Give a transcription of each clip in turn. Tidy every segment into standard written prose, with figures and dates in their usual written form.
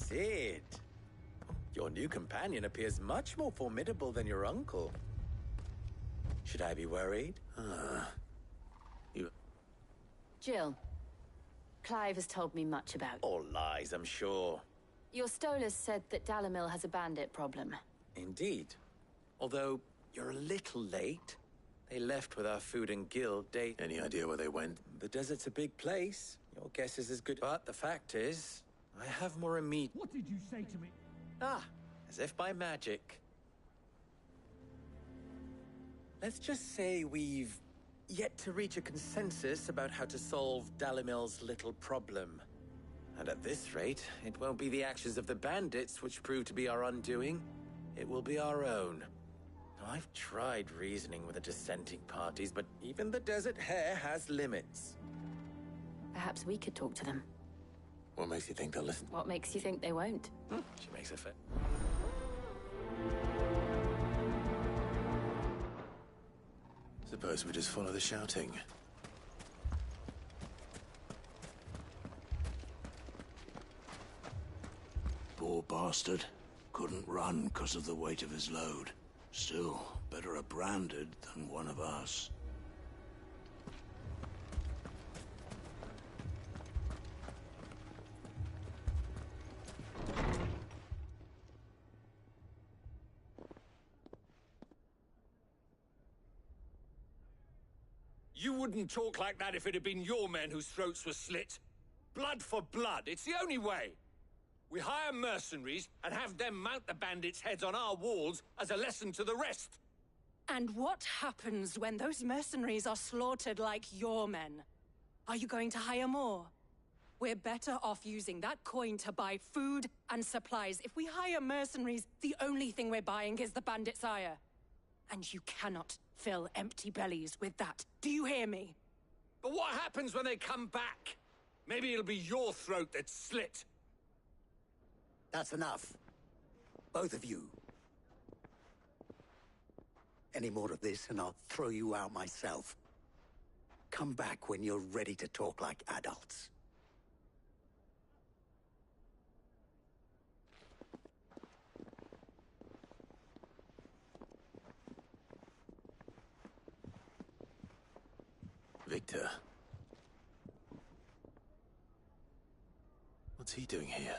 Sid, your new companion appears much more formidable than your uncle. Should I be worried? Jill, Clive has told me much about... All lies, I'm sure. Your Stolas said that Dalamil has a bandit problem. Indeed. Although, you're a little late. They left with our food and guild date. Any idea where they went? The desert's a big place. Your guess is as good. But the fact is, I have more immediate... What did you say to me? Ah, as if by magic. Let's just say we've yet to reach a consensus about how to solve Dalimil's little problem. And at this rate, it won't be the actions of the bandits which prove to be our undoing. It will be our own. I've tried reasoning with the dissenting parties, but even the Desert Hare has limits. Perhaps we could talk to them. What makes you think they'll listen? What makes you think they won't? She makes a fit. Suppose we just follow the shouting. Poor bastard. Couldn't run because of the weight of his load. Still, better a branded than one of us. You wouldn't talk like that if it had been your men whose throats were slit. Blood for blood, it's the only way. We hire mercenaries and have them mount the bandits' heads on our walls as a lesson to the rest. And what happens when those mercenaries are slaughtered like your men? Are you going to hire more? We're better off using that coin to buy food and supplies. If we hire mercenaries, the only thing we're buying is the bandits' ire. And you cannot fill empty bellies with that. Do you hear me? But what happens when they come back? Maybe it'll be your throat that's slit. That's enough. Both of you. Any more of this and I'll throw you out myself. Come back when you're ready to talk like adults. Victor. What's he doing here?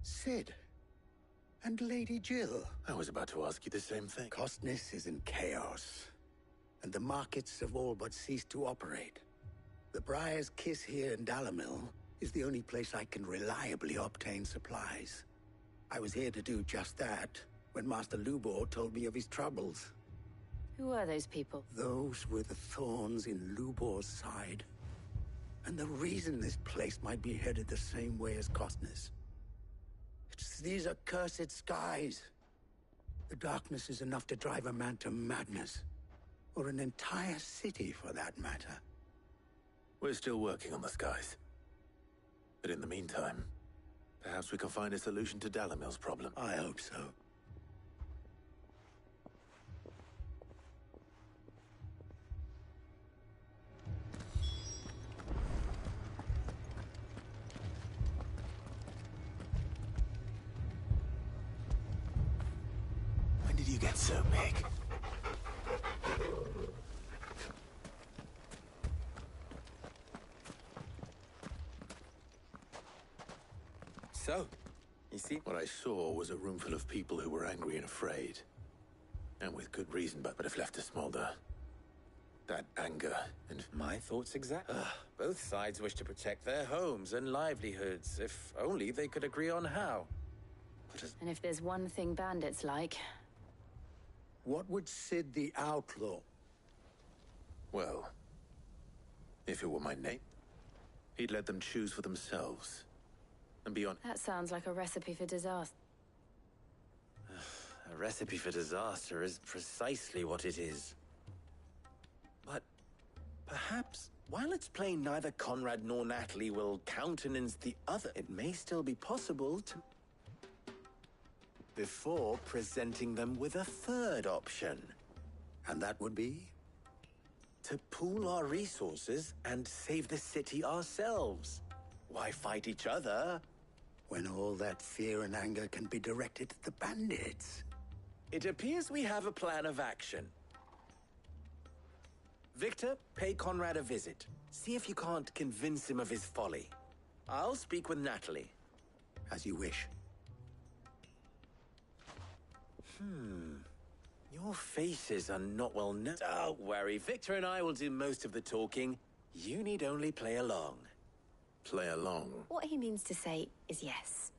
Sid. And Lady Jill. I was about to ask you the same thing. Costness is in chaos. And the markets have all but ceased to operate. The Briar's Kiss here in Dalamil is the only place I can reliably obtain supplies. I was here to do just that when Master Lubor told me of his troubles. Who are those people? Those were the thorns in Lubor's side. And the reason this place might be headed the same way as Costness. It's these accursed skies. The darkness is enough to drive a man to madness. Or an entire city, for that matter. We're still working on the skies. But in the meantime, perhaps we can find a solution to Dalamil's problem. I hope so. When did you get so big? So, you see? What I saw was a room full of people who were angry and afraid. And with good reason, but if left to smolder. That anger and... My thoughts exactly. Both sides wish to protect their homes and livelihoods, if only they could agree on how. And if there's one thing bandits like... What would Sid the Outlaw? Well, if it were my name, he'd let them choose for themselves. And be on... That sounds like a recipe for disaster. A recipe for disaster is precisely what it is. But perhaps, while it's plain neither Conrad nor Natalie will countenance the other, it may still be possible to... before presenting them with a third option. And that would be? To pool our resources and save the city ourselves. Why fight each other? When all that fear and anger can be directed at the bandits. It appears we have a plan of action. Victor, pay Conrad a visit. See if you can't convince him of his folly. I'll speak with Natalie. As you wish. Your faces are not well known. Don't worry, Victor and I will do most of the talking. You need only play along. Play along. What he means to say is yes.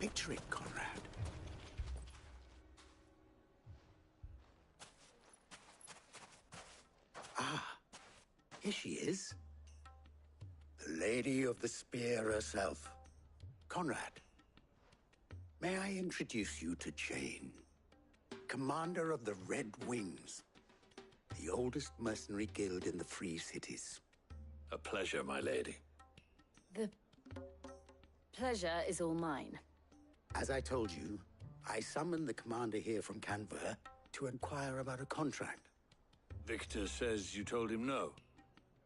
Picture it, Conrad. Here she is. The Lady of the Spear herself. Conrad, may I introduce you to Jane, commander of the Red Wings, the oldest mercenary guild in the Free Cities. A pleasure, my lady. The pleasure is all mine. As I told you, I summoned the commander here from Canver to inquire about a contract. Victor says you told him no.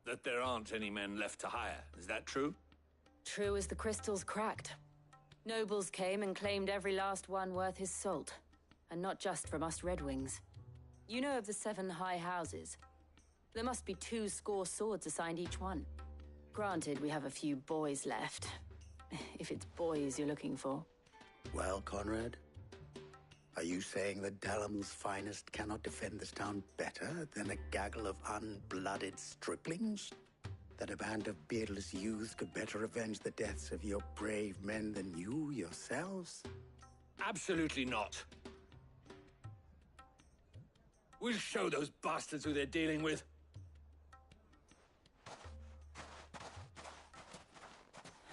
That there aren't any men left to hire. Is that true? True as the crystals cracked. Nobles came and claimed every last one worth his salt. And not just from us Red Wings. You know of the 7 high houses. There must be 2 swords assigned each one. Granted, we have a few boys left. If it's boys you're looking for. Well, Conrad, are you saying that Dalamil's finest cannot defend this town better than a gaggle of unblooded striplings? That a band of beardless youths could better avenge the deaths of your brave men than you yourselves? Absolutely not. We'll show those bastards who they're dealing with.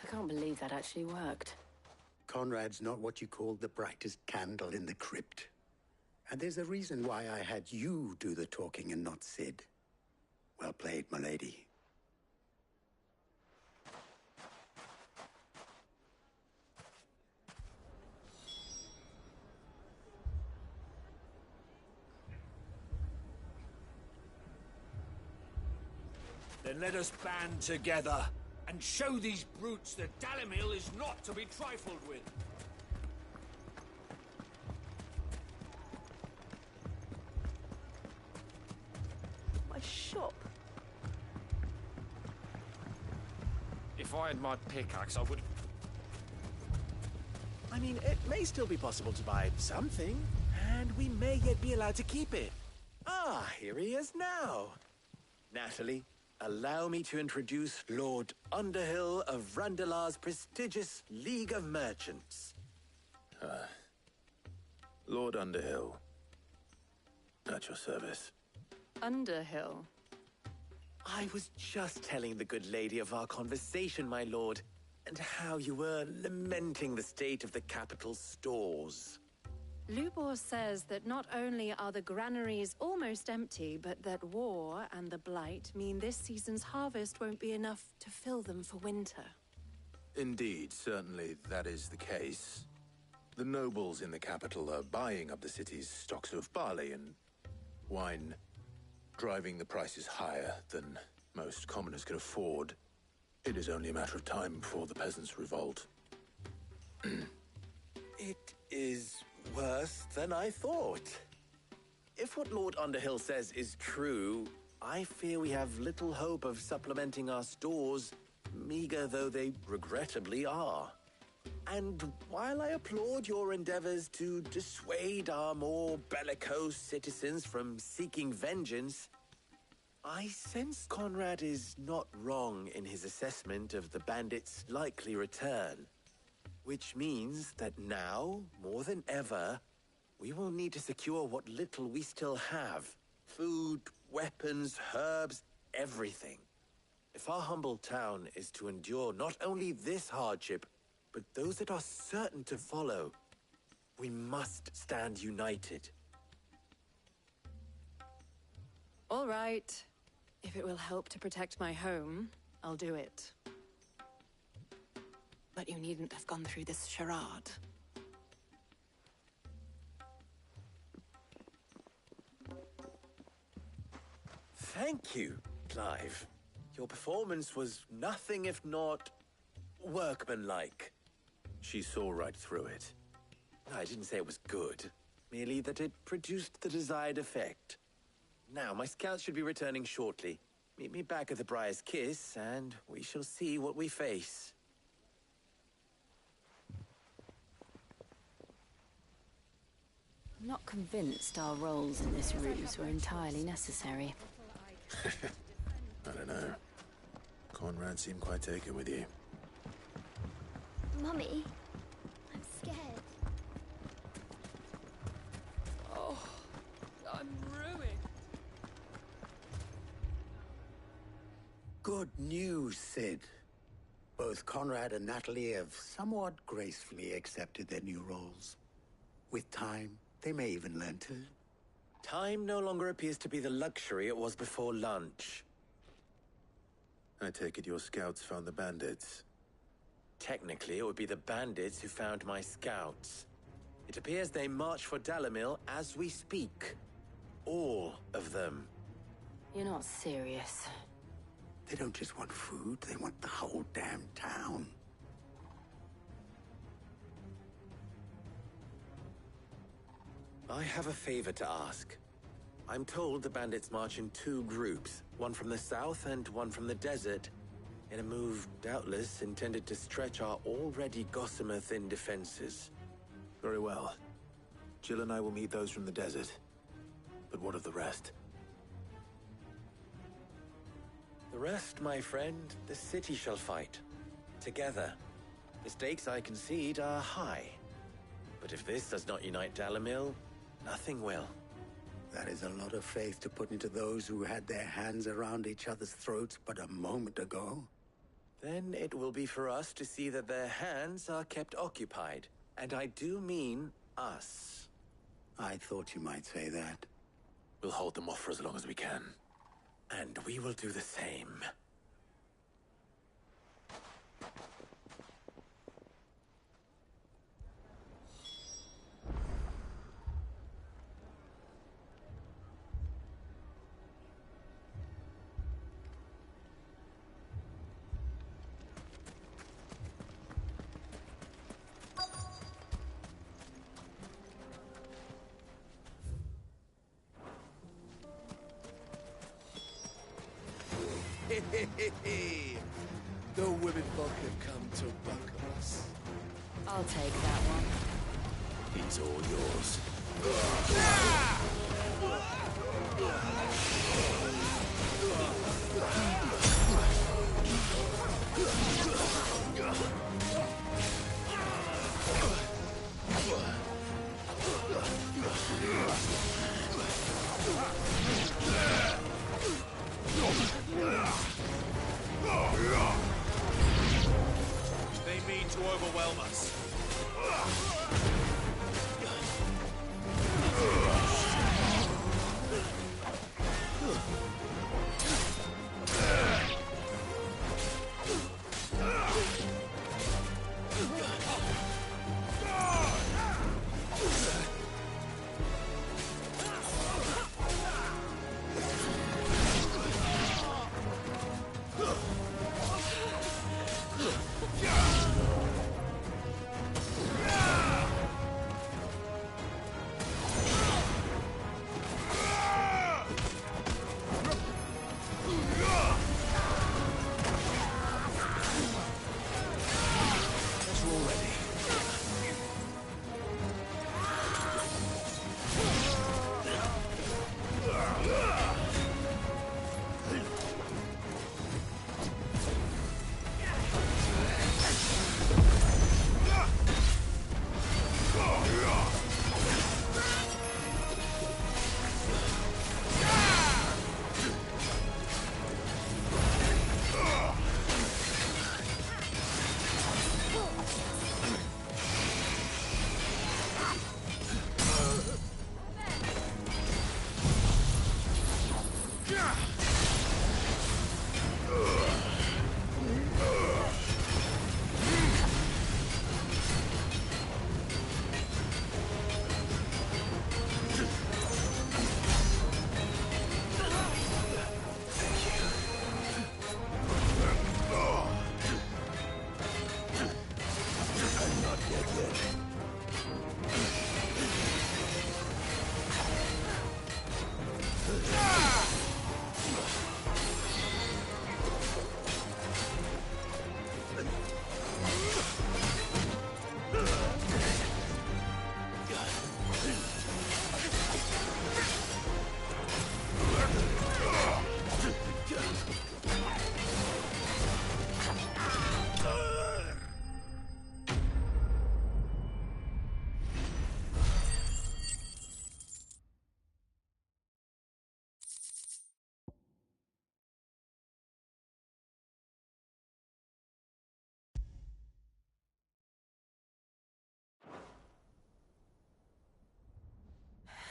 I can't believe that actually worked. Conrad's not what you call the brightest candle in the crypt. And there's a reason why I had you do the talking and not Sid. Well played, my lady. Then let us band together and show these brutes that Dalimil is not to be trifled with. My shop? If I had my pickaxe, I would... I mean, it may still be possible to buy something, and we may yet be allowed to keep it. Ah, here he is now. Natalie, allow me to introduce Lord Underhill of Randalar's prestigious League of Merchants. Lord Underhill. At your service. Underhill. I was just telling the good lady of our conversation, my lord, and how you were lamenting the state of the capital's stores. Lubor says that not only are the granaries almost empty, but that war and the Blight mean this season's harvest won't be enough to fill them for winter. Indeed, certainly that is the case. The nobles in the capital are buying up the city's stocks of barley and wine, driving the prices higher than most commoners can afford. It is only a matter of time before the peasants revolt. It is worse than I thought. If what Lord Underhill says is true, I fear we have little hope of supplementing our stores, meager though they regrettably are. And while I applaud your endeavors to dissuade our more bellicose citizens from seeking vengeance, I sense Conrad is not wrong in his assessment of the bandits' likely return. Which means that now, more than ever, we will need to secure what little we still have. Food, weapons, herbs, everything. If our humble town is to endure not only this hardship, but those that are certain to follow, we must stand united. All right. If it will help to protect my home, I'll do it. But you needn't have gone through this charade. Thank you, Clive. Your performance was nothing if not workmanlike. She saw right through it. I didn't say it was good, merely that it produced the desired effect. Now, my scouts should be returning shortly. Meet me back at the Briar's Kiss, and we shall see what we face. I'm not convinced our roles in this ruse were entirely necessary. I don't know. Conrad seemed quite taken with you. Mummy, I'm scared. Oh, I'm ruined. Good news, Sid. Both Conrad and Natalie have somewhat gracefully accepted their new roles. With time, they may even learn to. Time no longer appears to be the luxury it was before lunch. I take it your scouts found the bandits. Technically, it would be the bandits who found my scouts. It appears they march for Dalimil as we speak. All of them. You're not serious. They don't just want food, they want the whole damn town. I have a favor to ask. I'm told the bandits march in two groups, one from the south and one from the desert, in a move doubtless intended to stretch our already gossamer-thin defenses. Very well. Jill and I will meet those from the desert. But what of the rest? The rest, my friend, the city shall fight. Together. The stakes, I concede, are high. But if this does not unite Dalimil, nothing will. That is a lot of faith to put into those who had their hands around each other's throats but a moment ago. Then it will be for us to see that their hands are kept occupied. And I do mean us. I thought you might say that. We'll hold them off for as long as we can. And we will do the same. The women folk have come to welcome us. I'll take that one. He's all yours. They mean to overwhelm us.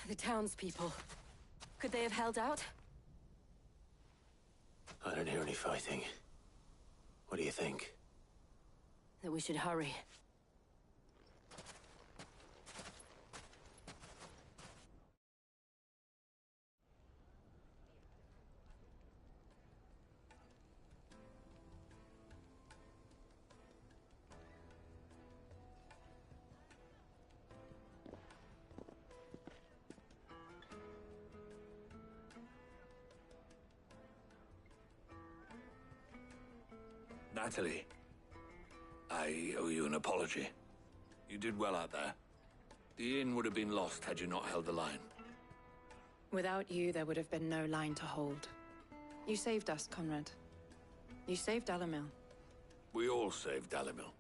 The townspeople. Could they have held out? I don't hear any fighting. What do you think? That we should hurry. Natalie, I owe you an apology. You did well out there. The inn would have been lost had you not held the line. Without you, there would have been no line to hold. You saved us, Conrad. You saved Dalimil. We all saved Dalimil.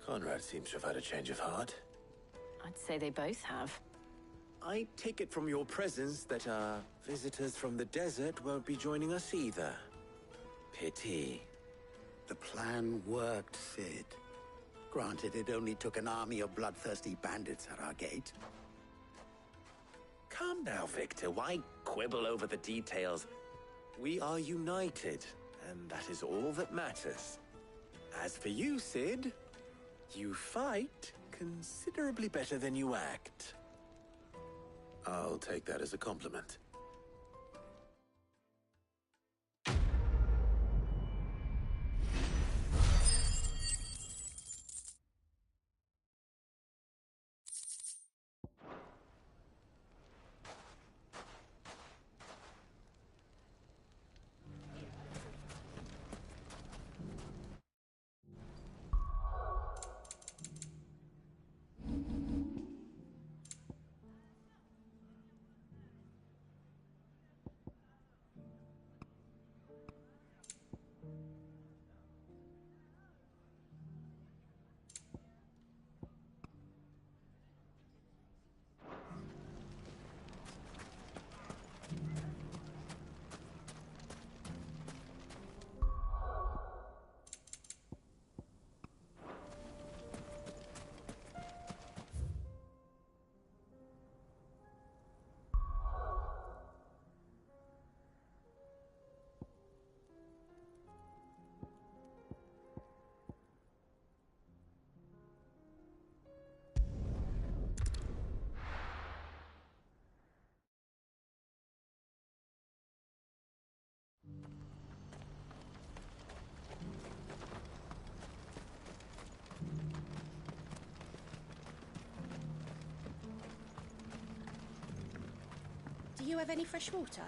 Conrad seems to have had a change of heart. I'd say they both have. I take it from your presence that our visitors from the desert won't be joining us either. Pity. The plan worked, Sid. Granted, it only took an army of bloodthirsty bandits at our gate. Calm now, Victor. Why quibble over the details? We are united, and that is all that matters. As for you, Sid, you fight considerably better than you act. I'll take that as a compliment. Do you have any fresh water?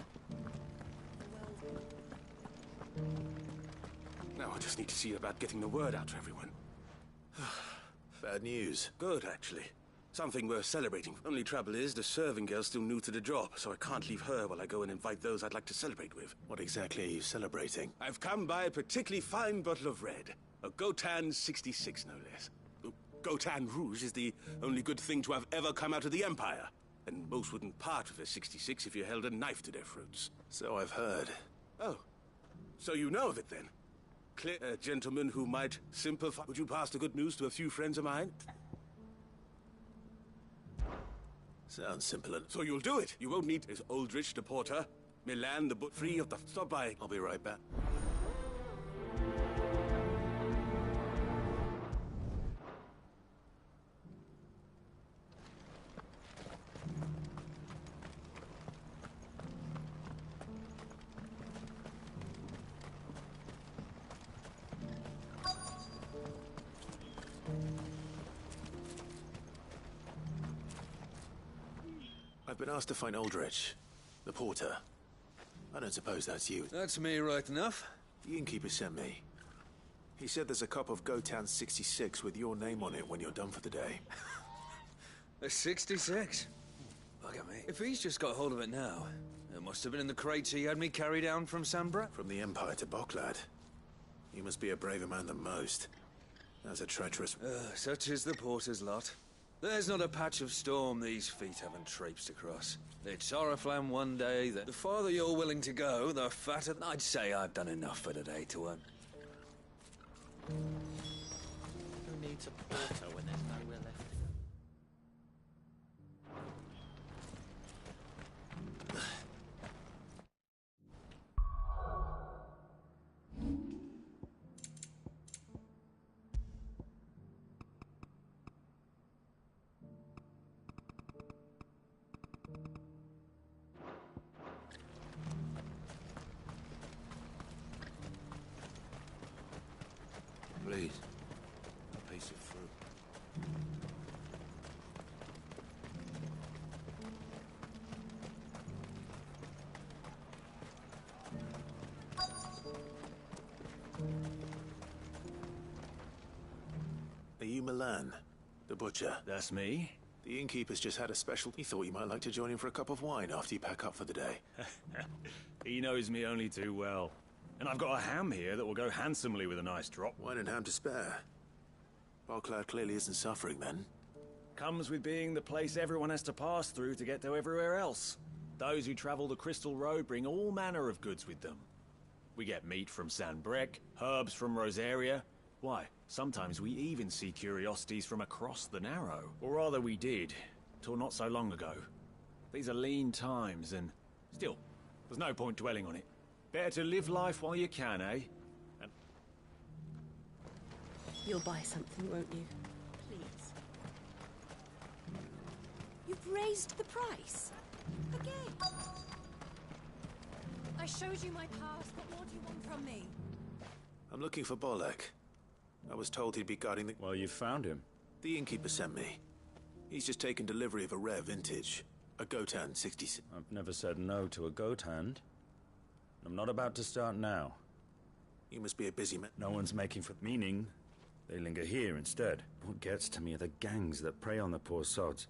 Now I just need to see about getting the word out to everyone. Bad news. Good, actually. Something worth celebrating. Only trouble is, the serving girl's still new to the job, so I can't leave her while I go and invite those I'd like to celebrate with. What exactly are you celebrating? I've come by a particularly fine bottle of red. A Gotan 66, no less. Gotan Rouge is the only good thing to have ever come out of the Empire. And most wouldn't part with a 66 if you held a knife to their throats. So I've heard. Oh. So you know of it, then? Clear, a gentleman who might sympathize. Would you pass the good news to a few friends of mine? Sounds simple. So you'll do it. You won't need as Aldrich, the porter, Milan, the free of the... Stop by. I'll be right back. I've been asked to find Aldrich, the porter. I don't suppose that's you. That's me right enough. The innkeeper sent me. He said there's a cup of Gotan 66 with your name on it when you're done for the day. A 66? Bugger me. If he's just got hold of it now, it must have been in the crates he had me carry down from Sambra. From the Empire to Boklad. You must be a braver man than most. That's a treacherous... Such is the porter's lot. There's not a patch of storm these feet haven't traipsed across. It's Oriflamme one day that the farther you're willing to go, the fatter... I'd say I've done enough for today to earn. No need me to Porto when there's nowhere left to go. Please, a piece of fruit. Are you Milan, the butcher? That's me. The innkeeper's just had a special. He thought you might like to join him for a cup of wine after you pack up for the day. He knows me only too well. And I've got a ham here that will go handsomely with a nice drop. Wine and ham to spare. Barclad clearly isn't suffering, then. Comes with being the place everyone has to pass through to get to everywhere else. Those who travel the Crystal Road bring all manner of goods with them. We get meat from San Brec, herbs from Rosaria. Why, sometimes we even see curiosities from across the Narrow. Or rather we did, till not so long ago. These are lean times, and still, there's no point dwelling on it. Better to live life while you can, eh? And You'll buy something, won't you? Please. You've raised the price. Again. I showed you my past. What more do you want from me? I'm looking for Bolek. I was told he'd be guarding the... well, you found him. The innkeeper sent me. He's just taken delivery of a rare vintage. A Gotan 66. I've never said no to a goat hand. I'm not about to start now. You must be a busy man. No one's making for... Meaning, they linger here instead. What gets to me are the gangs that prey on the poor sods.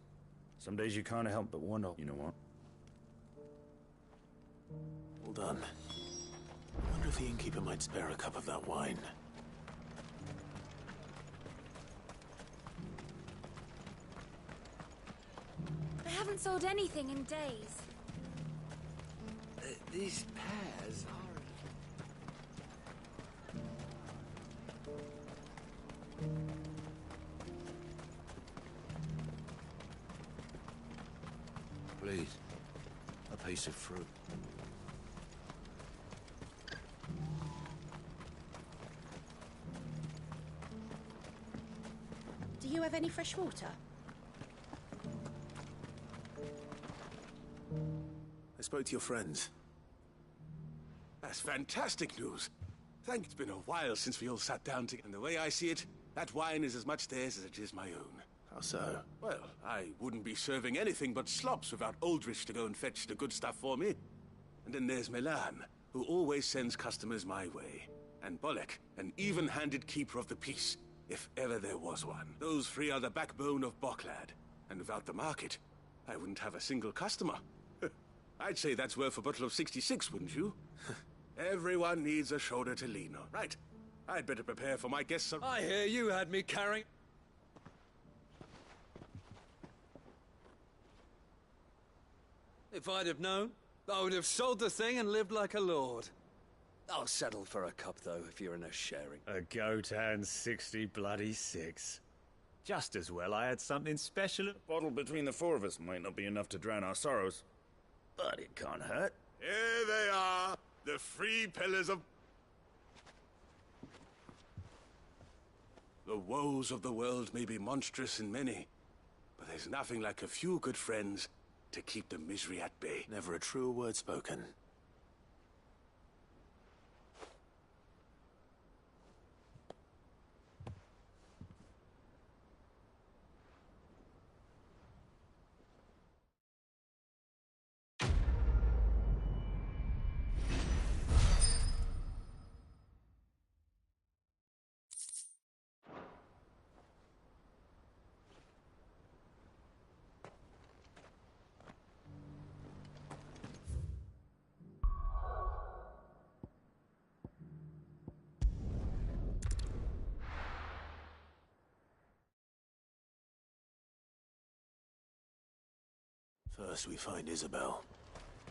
Some days you can't help but wonder... You know what? Well done. I wonder if the innkeeper might spare a cup of that wine. I haven't sold anything in days. These pears are... Please, a piece of fruit. Do you have any fresh water? I spoke to your friends. That's fantastic news. Thank it's been a while since we all sat down together. And the way I see it, that wine is as much theirs as it is my own. How so? Well, I wouldn't be serving anything but slops without Aldrich to go and fetch the good stuff for me. And then there's Milan, who always sends customers my way. And Bolek, an even-handed keeper of the peace, if ever there was one. Those three are the backbone of Barclad. And without the market, I wouldn't have a single customer. I'd say that's worth a bottle of 66, wouldn't you? Everyone needs a shoulder to lean on. Right. I'd better prepare for my guests. I hear you had me carrying... If I'd have known, I would have sold the thing and lived like a lord. I'll settle for a cup, though, if you're in a sharing. A Gotan 66. Just as well I had something special. A bottle between the four of us might not be enough to drown our sorrows. But it can't hurt. Here they are, the three pillars of... The woes of the world may be monstrous in many, but there's nothing like a few good friends to keep the misery at bay. Never a truer word spoken. First we find Isabel.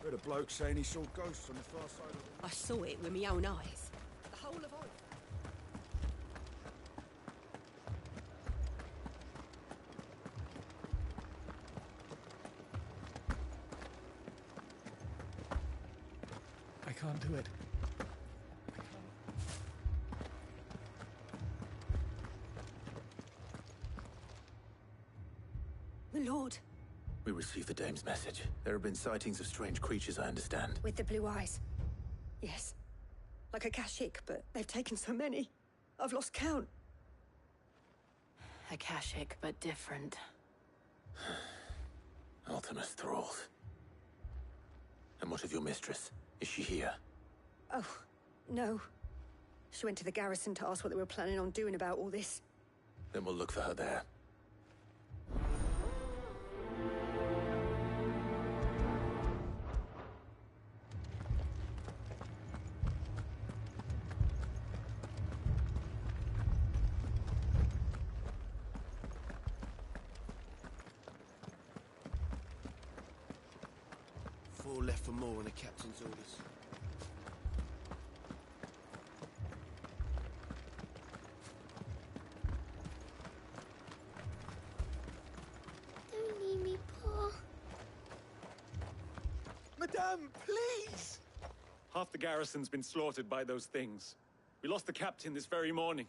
Heard a bloke saying he saw ghosts on the far side of the... I saw it with my own eyes. The whole of can't do it. My lord. We received the dame's message. There have been sightings of strange creatures, I understand. With the blue eyes. Yes. Like a Kashik, but they've taken so many. I've lost count. Akashic, but different. Ultimus thralls. And what of your mistress? Is she here? Oh, no. She went to the garrison to ask what they were planning on doing about all this. Then we'll look for her there. Four left for more on the captain's orders. Don't leave me, Paul. Madame, please! Half the garrison's been slaughtered by those things. We lost the captain this very morning.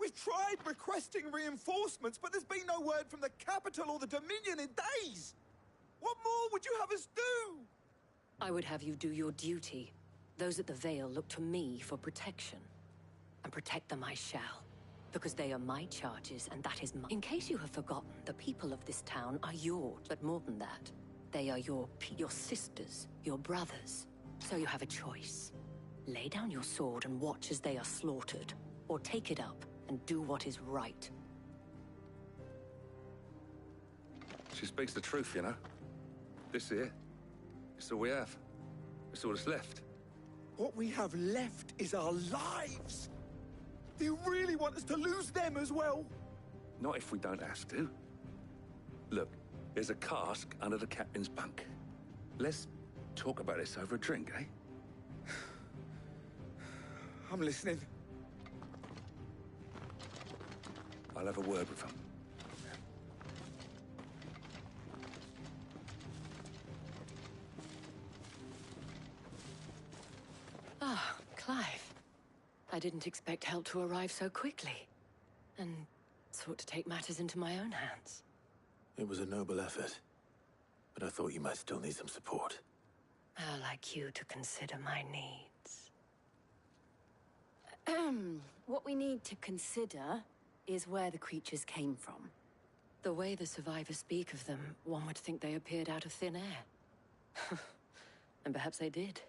We've tried requesting reinforcements, but there's been no word from the capital or the Dominion in days! What more would you have us do? I would have you do your duty. Those at the Vale look to me for protection. And protect them I shall. Because they are my charges, and that is my... In case you have forgotten, the people of this town are yours. But more than that, they are your sisters, your brothers. So you have a choice. Lay down your sword and watch as they are slaughtered. Or take it up and do what is right. She speaks the truth, you know. This here, it's all we have. It's all that's left. What we have left is our lives! Do you really want us to lose them as well? Not if we don't have to. Look, there's a cask under the captain's bunk. Let's talk about this over a drink, eh? I'm listening. I'll have a word with him. Ah, Clive. I didn't expect help to arrive so quickly. And sought to take matters into my own hands. It was a noble effort. But I thought you might still need some support. I'd like you to consider my needs. What we need to consider is where the creatures came from. The way the survivors speak of them, one would think they appeared out of thin air. And perhaps they did.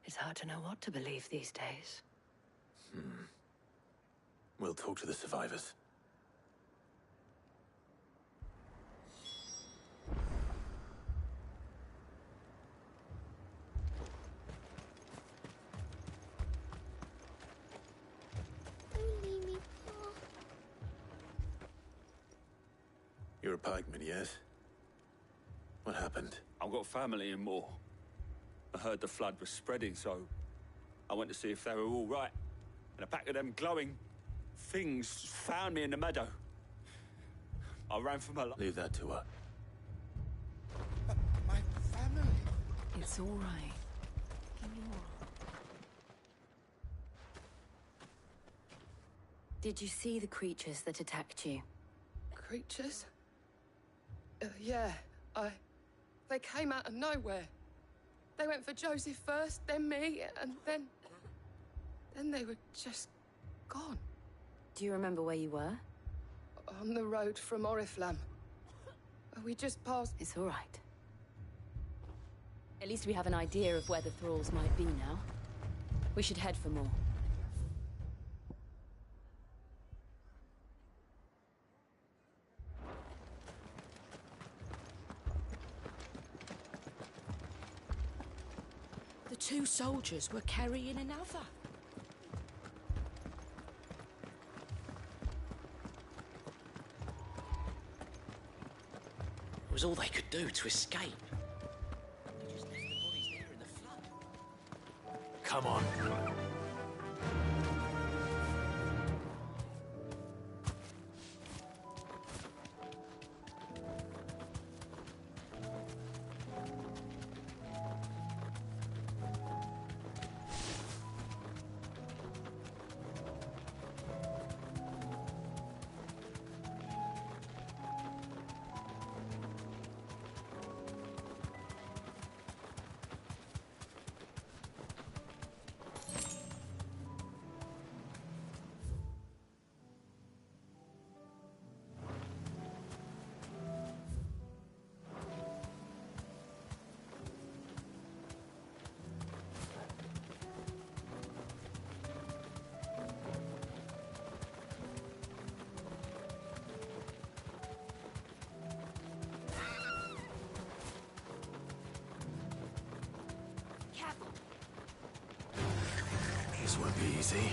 It's hard to know what to believe these days. We'll talk to the survivors. Don't leave me, Paul. You're a pikeman, yes? What happened? I've got family in Moor. I heard the flood was spreading, so I went to see if they were all right. And a pack of them glowing things found me in the meadow. I ran for my life. Leave that to her. But my family... It's all right. Did you see the creatures that attacked you? Creatures? Yeah, They came out of nowhere. They went for Joseph first, then me, and then they were just gone. Do you remember where you were? On the road from Oriflamme. We just passed... It's all right. At least we have an idea of where the thralls might be now. We should head for more. The two soldiers were carrying another. It was all they could do to escape. They just left the bodies there in the flood. Come on. This won't be easy.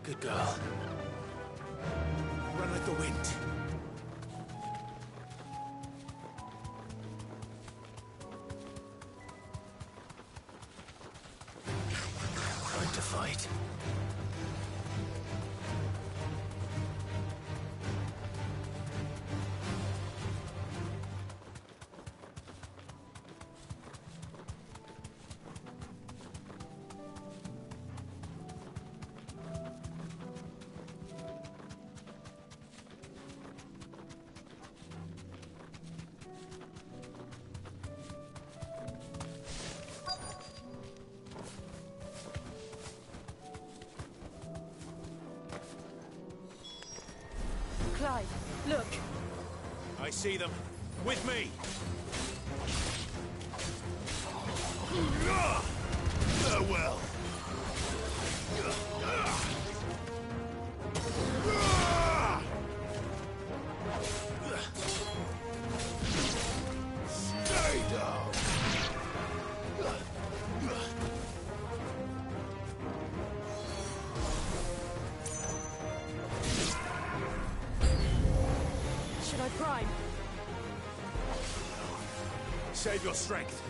Good girl. Run like the wind. Time to fight. Clive, look. I see them. With me. Farewell. Stay down. Should I prime? Save your strength.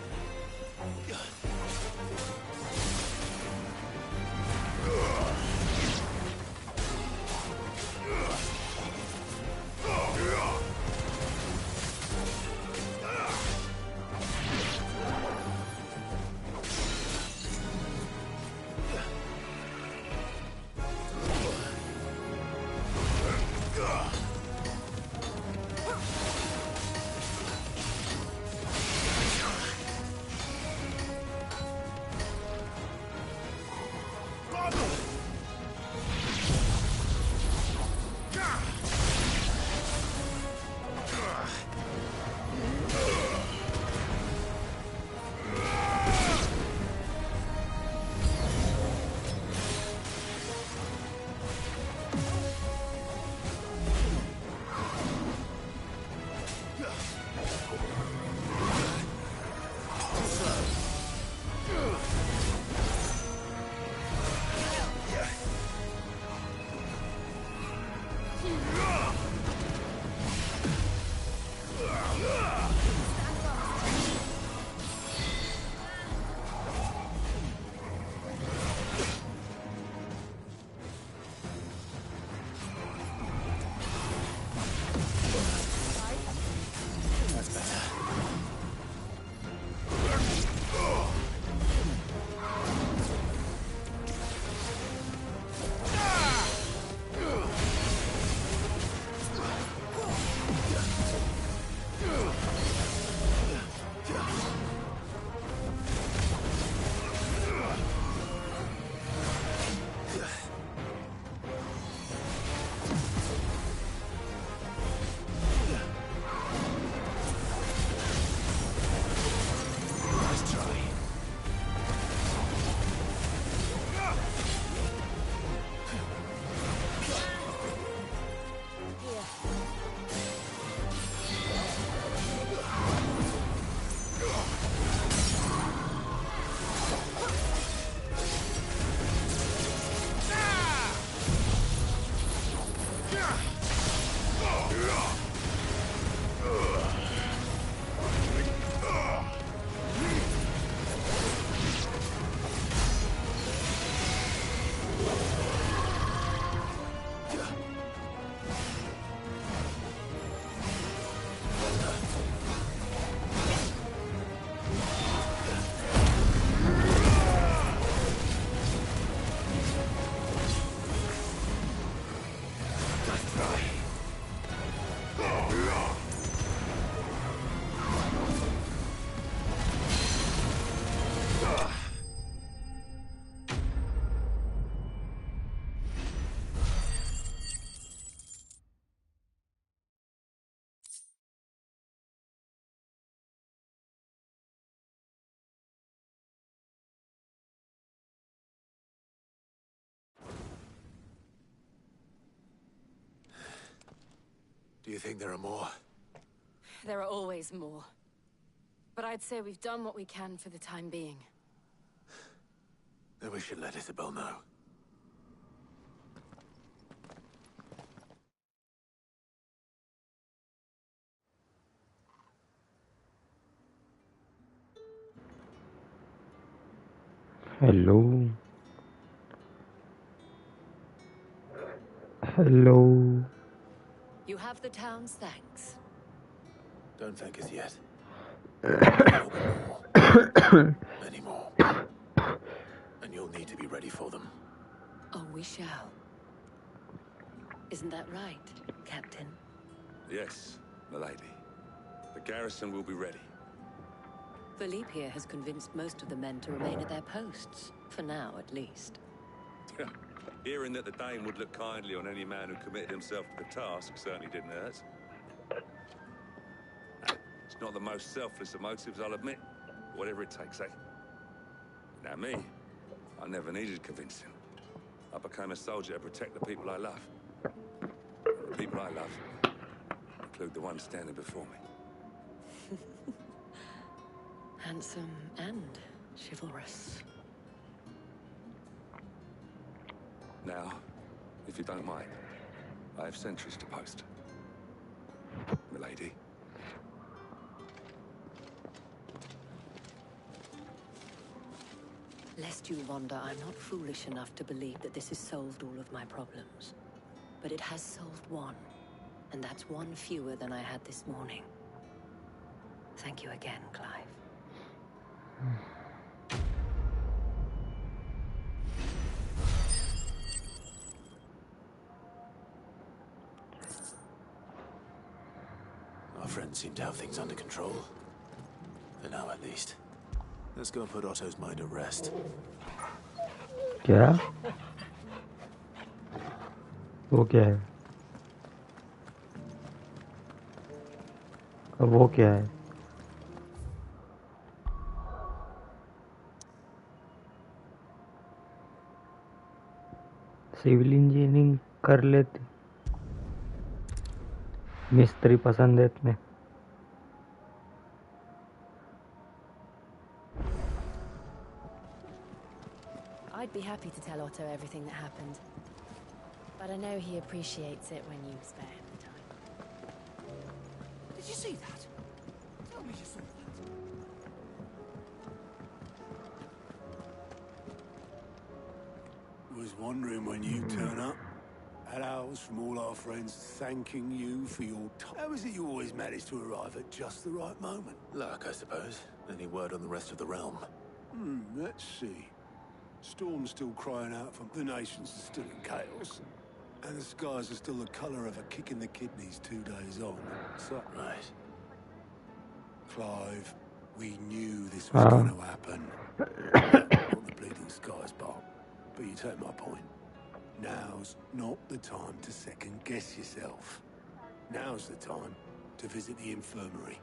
Do you think there are more? There are always more. But I'd say we've done what we can for the time being. Then we should let Isabel know. Hello. Hello. You have the town's thanks. Don't thank us yet. Many more. And you'll need to be ready for them. Oh, we shall. Isn't that right, Captain? Yes, milady. The garrison will be ready. Philippe here has convinced most of the men to remain at their posts. For now, at least. Hearing that the Dane would look kindly on any man who committed himself to the task certainly didn't hurt. It's not the most selfless of motives, I'll admit. Whatever it takes, eh? Now me, I never needed convincing. I became a soldier to protect the people I love. And the people I love include the ones standing before me. Handsome and chivalrous. Now, if you don't mind, I have sentries to post. Milady. Lest you wonder, I'm not foolish enough to believe that this has solved all of my problems. But it has solved one, and that's one fewer than I had this morning. Thank you again, Clive. Our friends seem to have things under control. For now, at least. Let's go and put Otto's mind at rest. क्या? वो क्या है? अब वो क्या है? Civil engineering कर लेते. मिस्त्री पसंद है तुम्हें? I'd be happy to tell Otto everything that happened. But I know he appreciates it when you spare him the time. Did you see that? Tell me you saw that. Was wondering when you turn up. Had owls from all our friends thanking you for your time. How is it you always manage to arrive at just the right moment? Luck, I suppose. Any word on the rest of the realm? Let's see. Storm's still crying out for the nations are still in chaos. And the skies are still the colour of a kick in the kidneys 2 days on. So, right. Clive, we knew this was going to happen. Not the bleeding skies part. But you take my point. Now's not the time to second-guess yourself. Now's the time to visit the infirmary.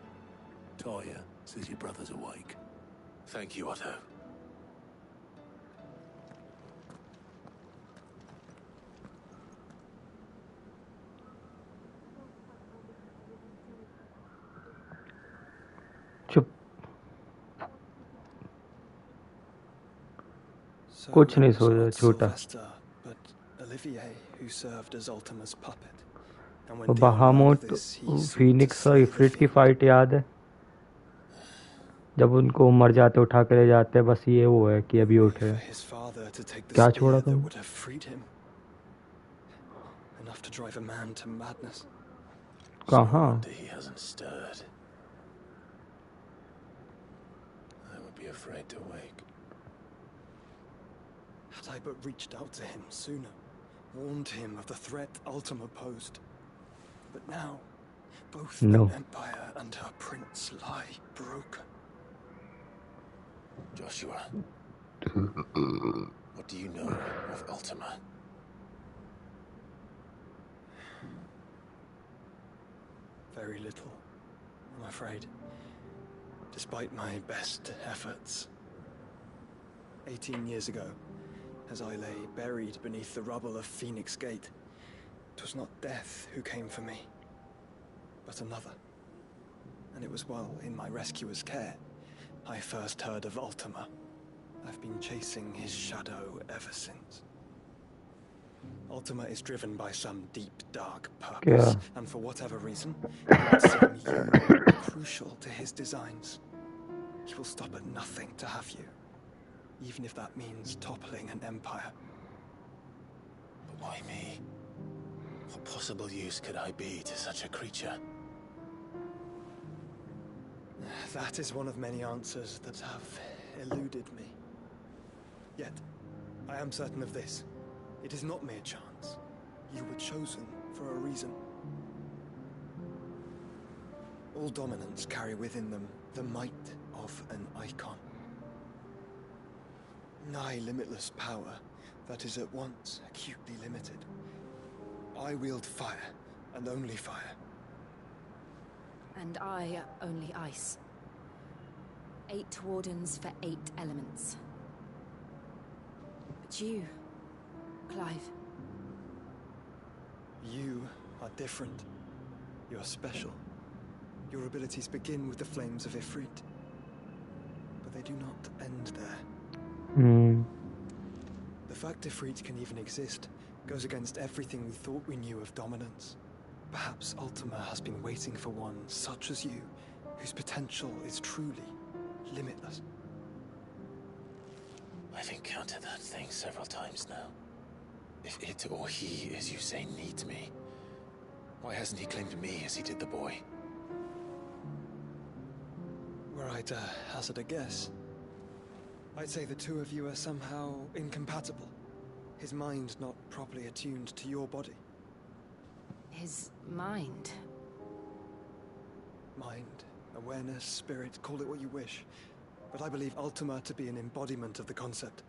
Talia says your brother's awake. Thank you, Otto. चुप. कुछ नहीं सोचा छोटा. But Olivier, who served as Ultima's puppet, Bahamut Phoenix और Ifrit की fight याद है जब उनको मर जाते उठा के ले जाते बस ये वो है कि अभी उठे क्या छोड़ा तुम कहाँ He hasn't stirred. I would be afraid to wake. Had I but reached out to him sooner, warned him of the threat Ultima posed. But now, both No. the Empire and her prince lie broken. Joshua, what do you know of Ultima? Very little, I'm afraid. Despite my best efforts. 18 years ago, as I lay buried beneath the rubble of Phoenix Gate, it was not death who came for me, but another. And it was while in my rescuer's care, I first heard of Ultima. I've been chasing his shadow ever since. Ultima is driven by some deep, dark purpose, and for whatever reason, it would seem you are crucial to his designs. He will stop at nothing to have you, even if that means toppling an empire. But why me? What possible use could I be to such a creature? That is one of many answers that have eluded me. Yet, I am certain of this. It is not mere chance. You were chosen for a reason. All dominants carry within them the might of an icon. Nigh limitless power that is at once acutely limited. I wield fire, and only fire. And I only ice. 8 wardens for 8 elements. But you, Clive. You are different. You're special. Your abilities begin with the flames of Ifrit. But they do not end there. The fact Ifrit can even exist goes against everything we thought we knew of dominance. Perhaps Ultima has been waiting for one such as you, whose potential is truly limitless. I've encountered that thing several times now. If it or he, as you say, needs me, why hasn't he claimed me as he did the boy? Were I to hazard a guess, I'd say the two of you are somehow incompatible. His mind not properly attuned to your body. His mind? Mind, awareness, spirit, call it what you wish. But I believe Ultima to be an embodiment of the concept.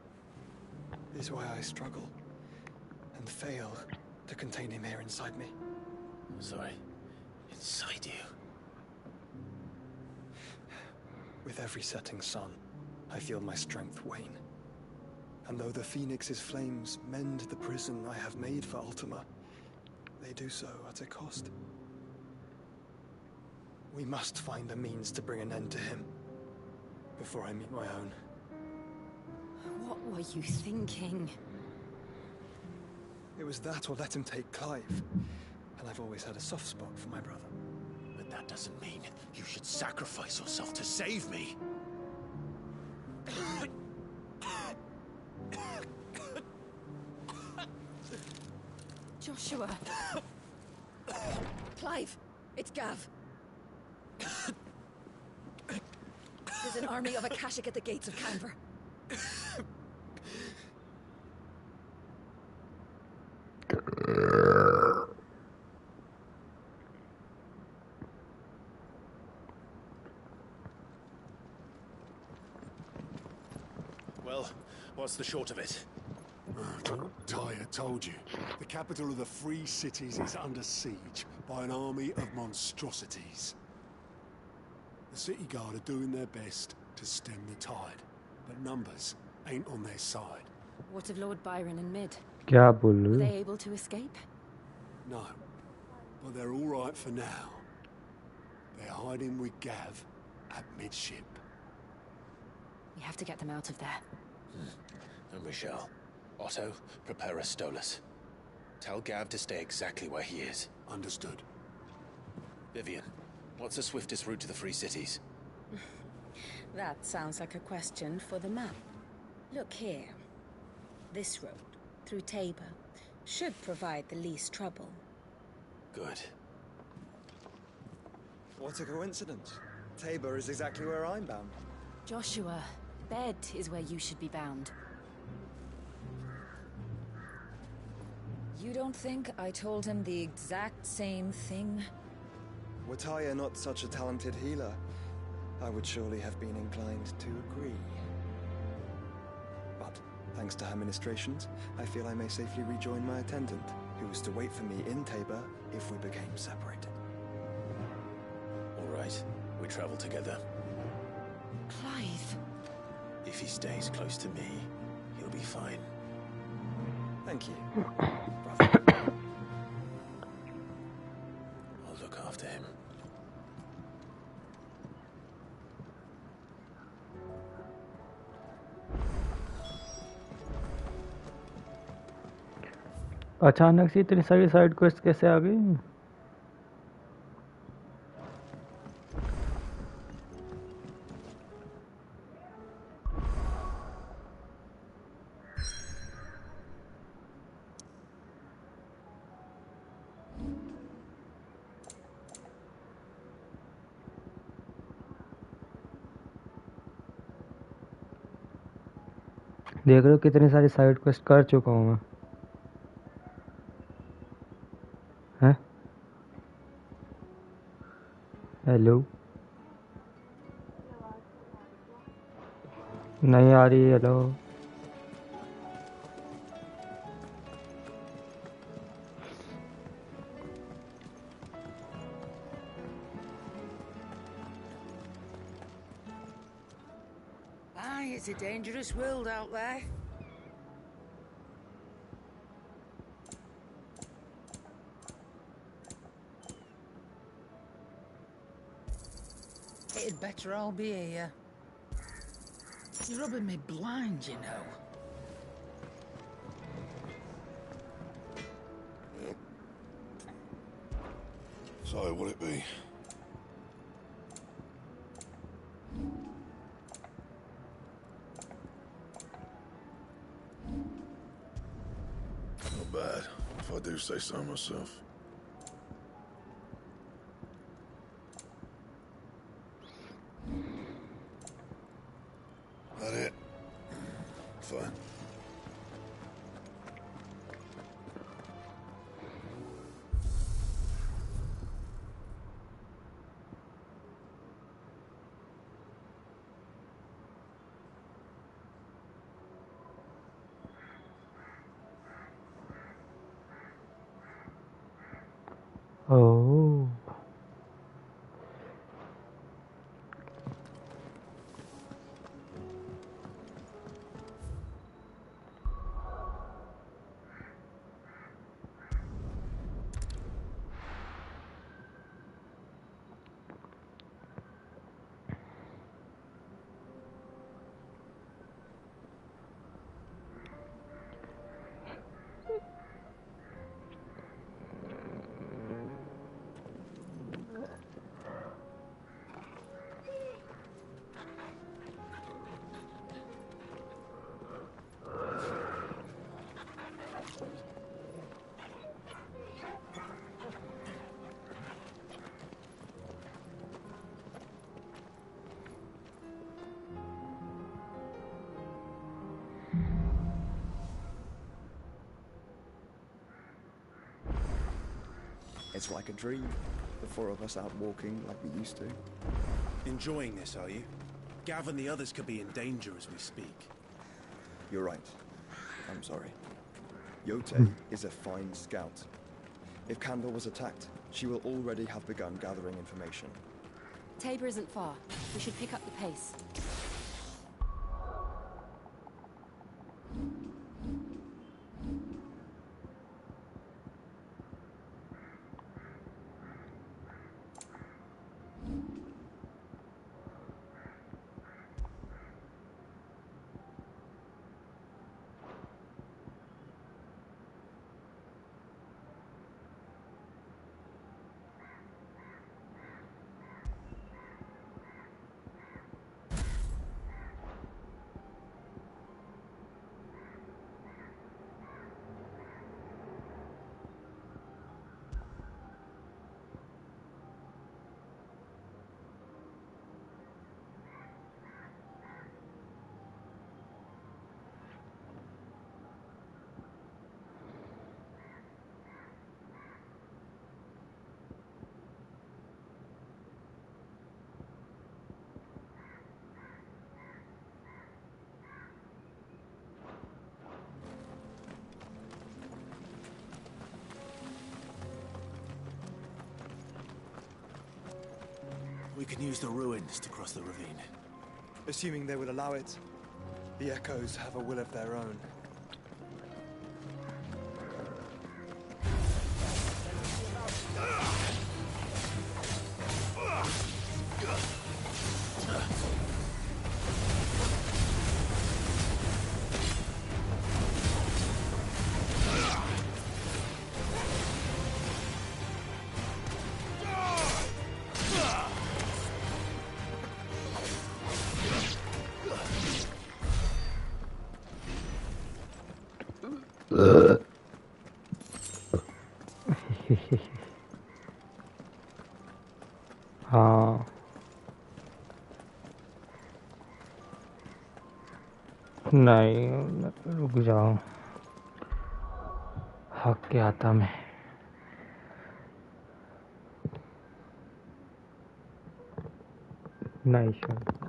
This is why I struggle and fail to contain him here inside me. Sorry, inside you? With every setting sun, I feel my strength wane. And though the Phoenix's flames mend the prison I have made for Ultima, they do so at a cost. We must find a means to bring an end to him before I meet my own. What were you thinking? It was that or let him take Clive. And I've always had a soft spot for my brother. But that doesn't mean you should sacrifice yourself to save me. Joshua. Clive, it's Gav. There's an army of Akashic at the gates of Canver. Well, what's the short of it? Tyre told you. The capital of the Free Cities is under siege by an army of monstrosities. The city guard are doing their best to stem the tide, but numbers ain't on their side. What of Lord Byron and Mid? क्या बोल Were रहे they able to escape? No, but they're all right for now. They're hiding with Gav at midship. We have to get them out of there. And we shall. Otto, prepare a Stolas. Tell Gav to stay exactly where he is. Understood. Vivian, what's the swiftest route to the Free Cities? That sounds like a question for the map. Look here. This road, through Tabor, should provide the least trouble. Good. What a coincidence. Tabor is exactly where I'm bound. Joshua, Bed is where you should be bound. You don't think I told him the exact same thing? Were Taya not such a talented healer, I would surely have been inclined to agree. But, thanks to her ministrations, I feel I may safely rejoin my attendant, who was to wait for me in Tabor if we became separated. All right, we travel together. Clive. If he stays close to me, he'll be fine. Thank you. I'll look after him. अचानक से इतनी सारी side quest कैसे आ गई? देख रहे हो कितनी सारी साइड क्वेस्ट कर चुका हूँ मैं. हैं? हेलो? नहीं आ रही. Hello? It's a dangerous world out there. It'd better all be here. You're rubbing me blind, you know. So, what'll it be? Not bad, if I do say so myself. That it? Fine. Oh. It's like a dream. The four of us out walking like we used to. Enjoying this, are you? Gav and the others could be in danger as we speak. You're right. I'm sorry. Yote is a fine scout. If Kandor was attacked, she will already have begun gathering information. Tabor isn't far. We should pick up the pace. We can use the ruins to cross the ravine. Assuming they would allow it. The Echoes have a will of their own. हाँ नहीं रुक जाओ हक के आता मैं नहीं शायद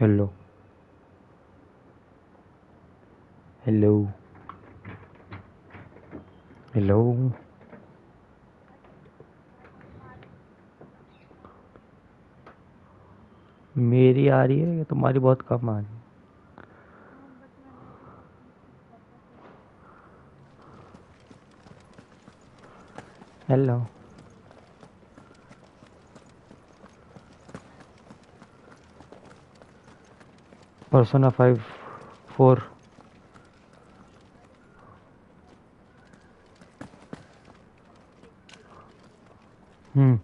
हेलो हेलो हेलो मेरी आ रही है या तुम्हारी बहुत कम आ रही है? हेलो पर्सोना 5 4 हम्म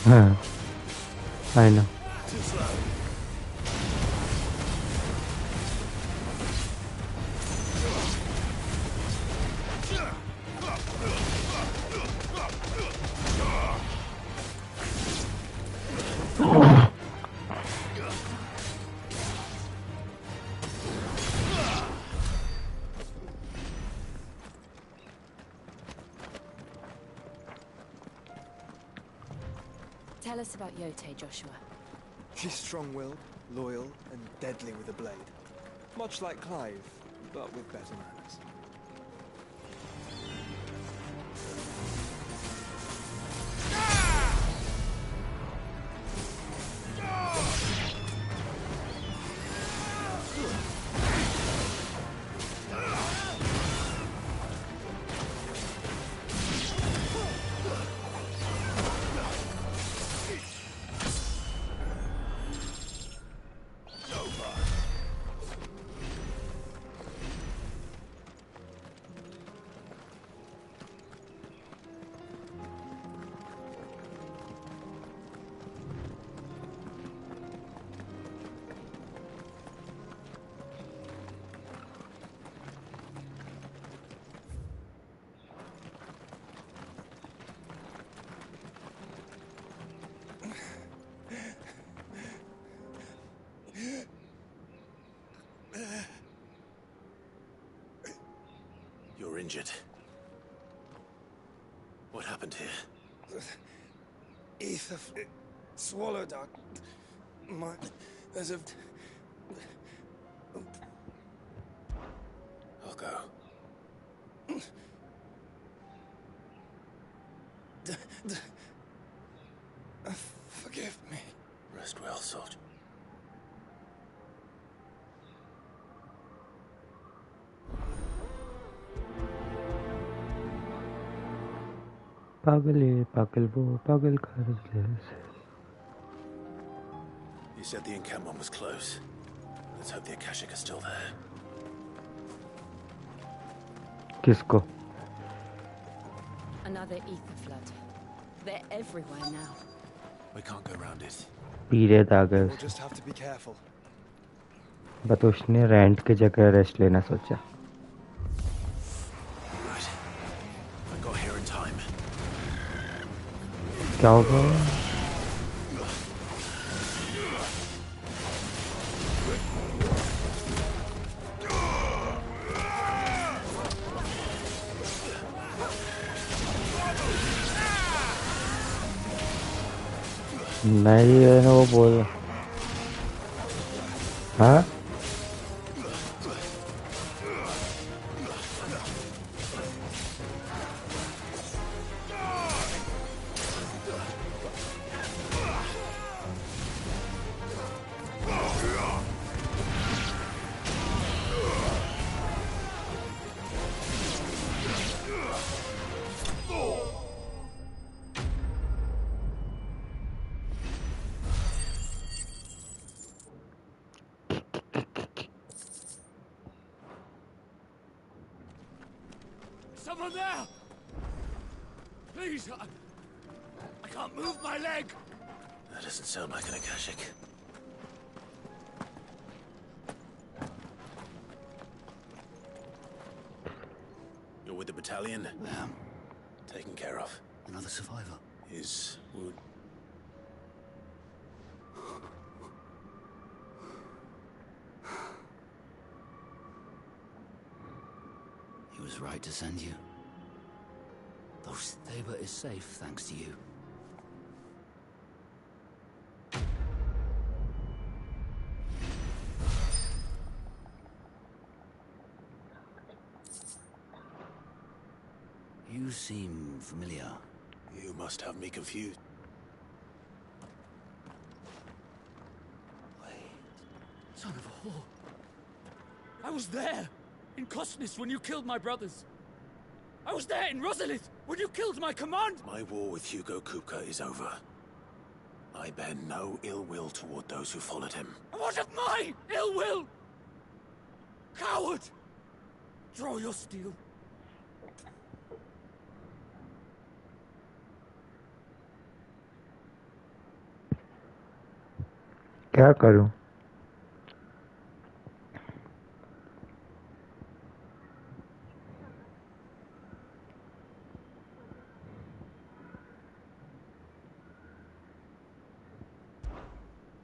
हाँ I know. Tell us about Yote, Joshua. She's strong-willed, loyal, and deadly with a blade. Much like Clive, but with better manners. You're injured. What happened here? Ether swallowed our... There's a... I'll go. Forgive me. Rest well, soldier. पागल वो पागल कर जैसे You said the encampment was close. Let's hope the Akashic are still there. किसको Another ether flood. They're everywhere now. We can't go round it. पीरे दागर We'll just have to be careful. But उसने rent की जगह rest लेना सोचा Right. I got here in time. क्या होगा मैं ये ना वो बोल हाँ Someone there! Please, I can't move my leg! That doesn't sound like an Akashic. You're with the battalion? I am. Taken care of. Another survivor. His wound. He was right to send you. Though Staba is safe thanks to you. You seem familiar. You must have me confused. Son of a whore. I was there, in Cosnes, when you killed my brothers. I was there in Rosalith, when you killed my command! My war with Hugo Kupka is over. I bear no ill will toward those who followed him. And what of my ill will? Coward! Draw your steel. क्या करूं?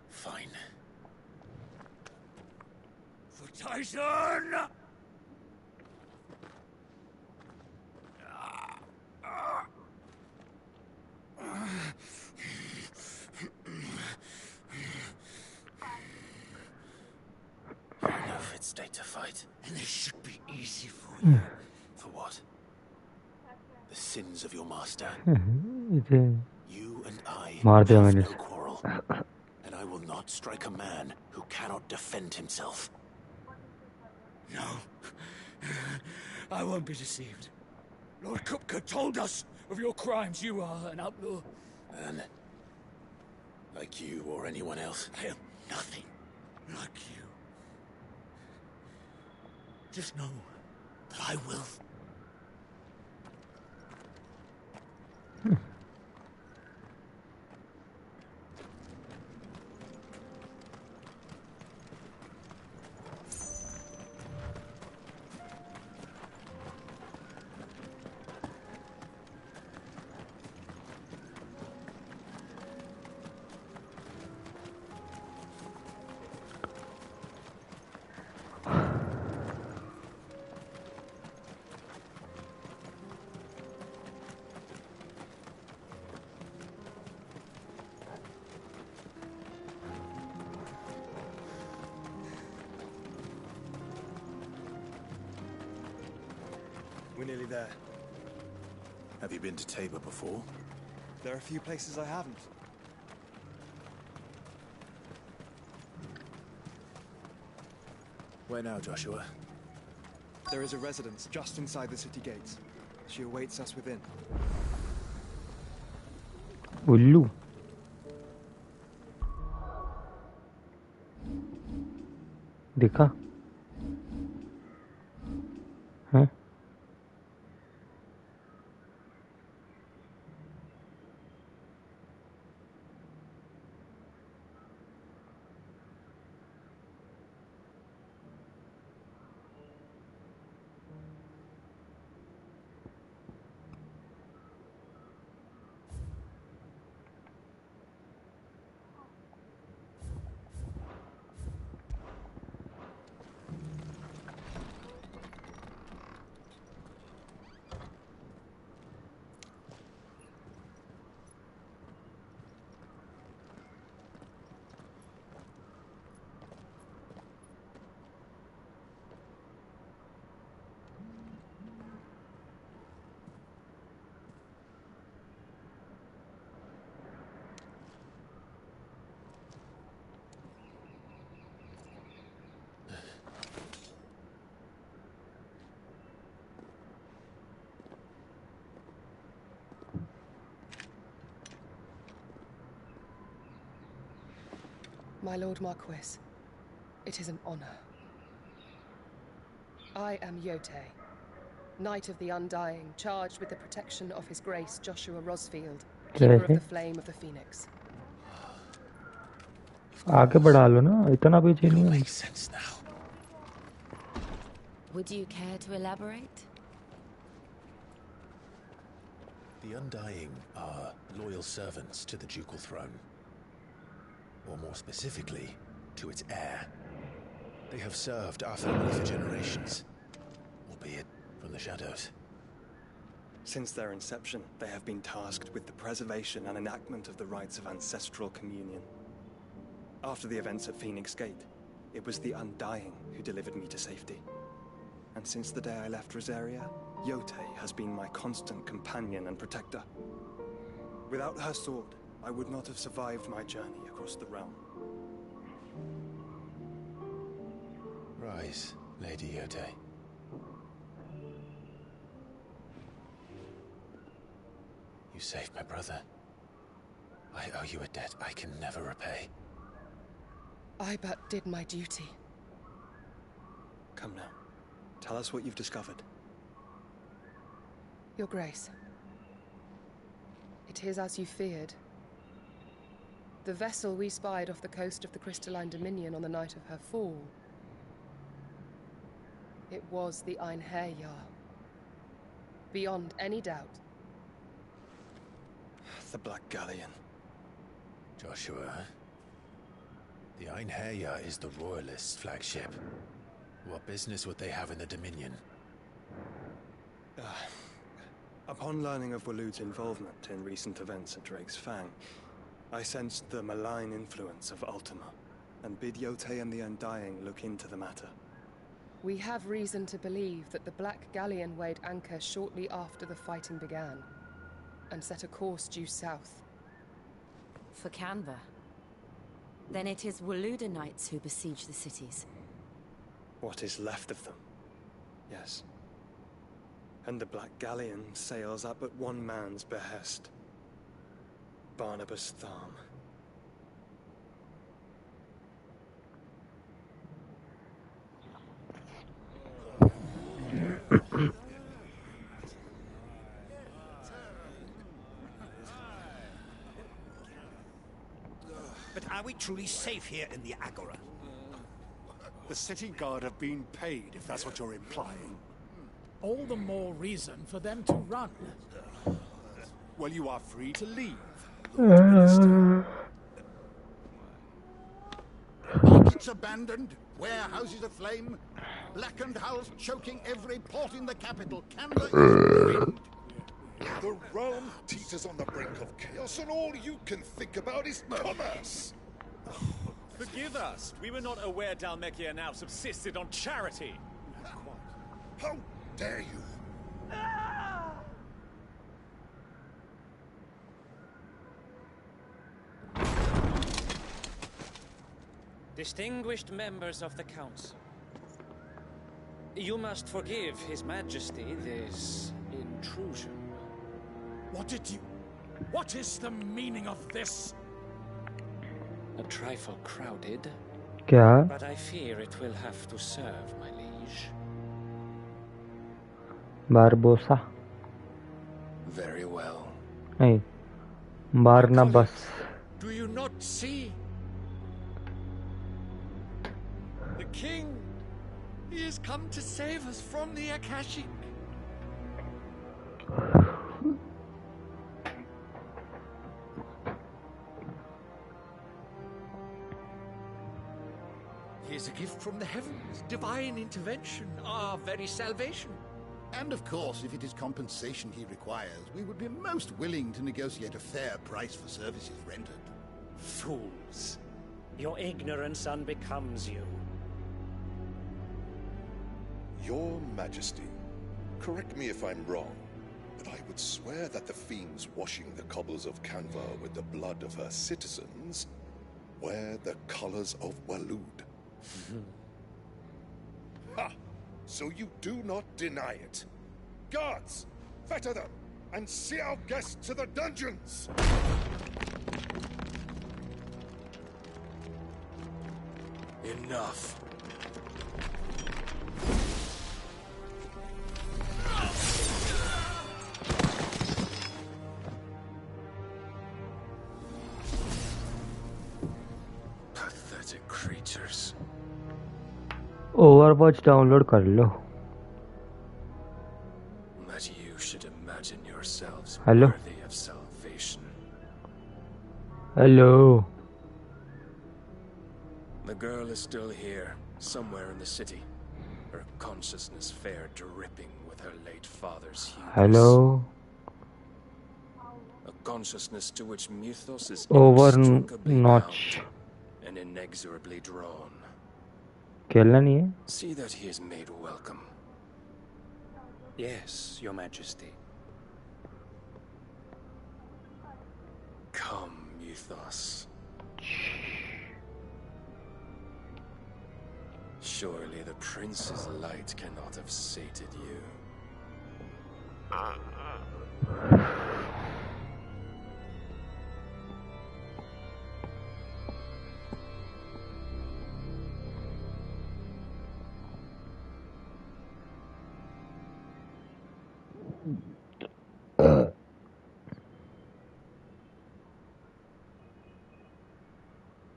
Fine. For Tyson! You're in no fit state to fight. And this should be easy for you. For what? The sins of your master. इसे You and I मार दिया have मैंने no इसे. quarrel. And I will not strike a man who cannot defend himself. No. I won't be deceived. Lord Kupka told us of your crimes. You are an outlaw. And like you or anyone else. I am nothing like you. Just know that I will. We're nearly there. Have you been to Tabor before? There are a few places I haven't. Where now, Joshua? There is a residence just inside the city gates. She awaits us within. उल्लू. देखा? हैं? My Lord Marquis, it is an honor. I am Yote, Knight of the Undying, charged with the protection of His Grace Joshua Rosfield, Keeper of the Flame of the Phoenix. आगे बढ़ा लो ना, इतना भी चाहिए नहीं। Makes sense now. Would you care to elaborate? The Undying are loyal servants to the ducal throne. Or more specifically, to its heir. They have served our family for generations, albeit from the shadows. Since their inception, they have been tasked with the preservation and enactment of the rites of ancestral communion. After the events at Phoenix Gate, it was the Undying who delivered me to safety. And since the day I left Rosaria, Yotei has been my constant companion and protector. Without her sword, I would not have survived my journey across the realm. Rise, Lady Yotei. You saved my brother. I owe you a debt I can never repay. I but did my duty. Come now. Tell us what you've discovered. Your Grace. It is as you feared. The vessel we spied off the coast of the Crystalline Dominion on the night of her fall. It was the Einherjar. Beyond any doubt. The Black Galleon. Joshua, the Einherjar is the Royalist flagship. What business would they have in the Dominion? Upon learning of Waloed's involvement in recent events at Drake's Fang, I sensed the malign influence of Ultima, and bid Yotei and the Undying look into the matter. We have reason to believe that the Black Galleon weighed anchor shortly after the fighting began, and set a course due south. For Canva. Then it is Waloed Knights who besiege the cities. What is left of them? Yes. And the Black Galleon sails at but one man's behest. Barnabas Tharm. But are we truly safe here in the Agora? The city guard have been paid, if that's what you're implying. All the more reason for them to run. Well, you are free to leave. Markets abandoned, warehouses aflame, blackened hulls choking every port in the capital. Canva is ruined. The realm teeters on the brink of chaos, and all you can think about is commerce. Forgive us. We were not aware Dhalmekia now subsisted on charity. How dare you? Distinguished members of the Council, you must forgive His Majesty this intrusion. What is the meaning of this? A trifle crowded, क्या? but I fear it will have to serve, my liege. Barbosa. Very well. नहीं, Barnabas. Do you not see? The king! He has come to save us from the Akashic. He is a gift from the heavens, divine intervention, our very salvation. And of course, if it is compensation he requires, we would be most willing to negotiate a fair price for services rendered. Fools. Your ignorance unbecomes you. Your Majesty, correct me if I'm wrong, but I would swear that the fiends washing the cobbles of Canva with the blood of her citizens wear the colors of Waloed. Ha! So you do not deny it. Guards, fetter them, and see our guests to the dungeons! Enough. creatures. Overwatch download कर लो. That you should imagine yourselves Hello? worthy of salvation. Hello. The girl is still here, somewhere in the city. Her consciousness fair dripping with her late father's hubris. Hello. A consciousness to which Mythos is Overwatch. bound and inexorably drawn. खेलना नहीं है. See that he is made welcome. Yes, Your Majesty. Come, Mythos. Surely the prince's light cannot have sated you.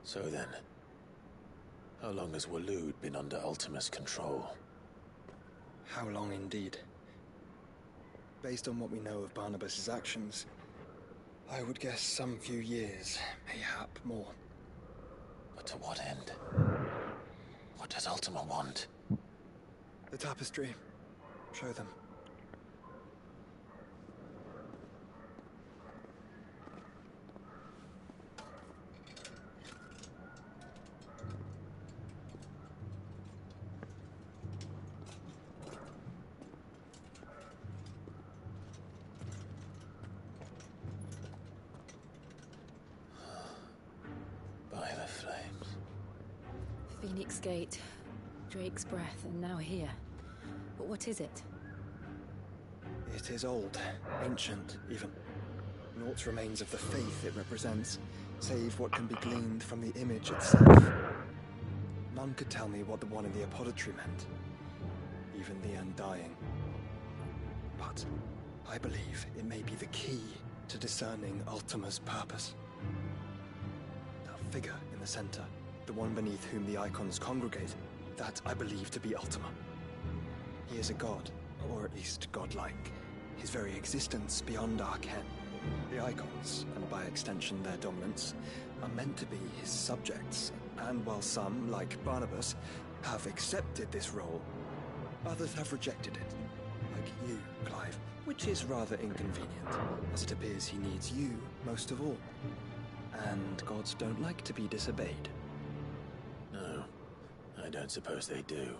So then, how long has Waloed been under Ultima's control? How long indeed? Based on what we know of Barnabas's actions, I would guess some few years, mayhap more. But to what end? What does Ultima want? The tapestry. Show them. By the flames. Phoenix Gate, Drake's Breath, and now here. But what is it? It is old, ancient, even. Naught remains of the faith it represents, save what can be gleaned from the image itself. None could tell me what the one in the apothecary meant, even the Undying. But I believe it may be the key to discerning Ultima's purpose. That figure in the center, the one beneath whom the icons congregate, that I believe to be Ultima. He is a god, or at least godlike, his very existence beyond our ken. The icons, and by extension their dominants, are meant to be his subjects, and while some, like Barnabas, have accepted this role, others have rejected it, like you, Clive, which is rather inconvenient, as it appears he needs you most of all. And gods don't like to be disobeyed. No, I don't suppose they do.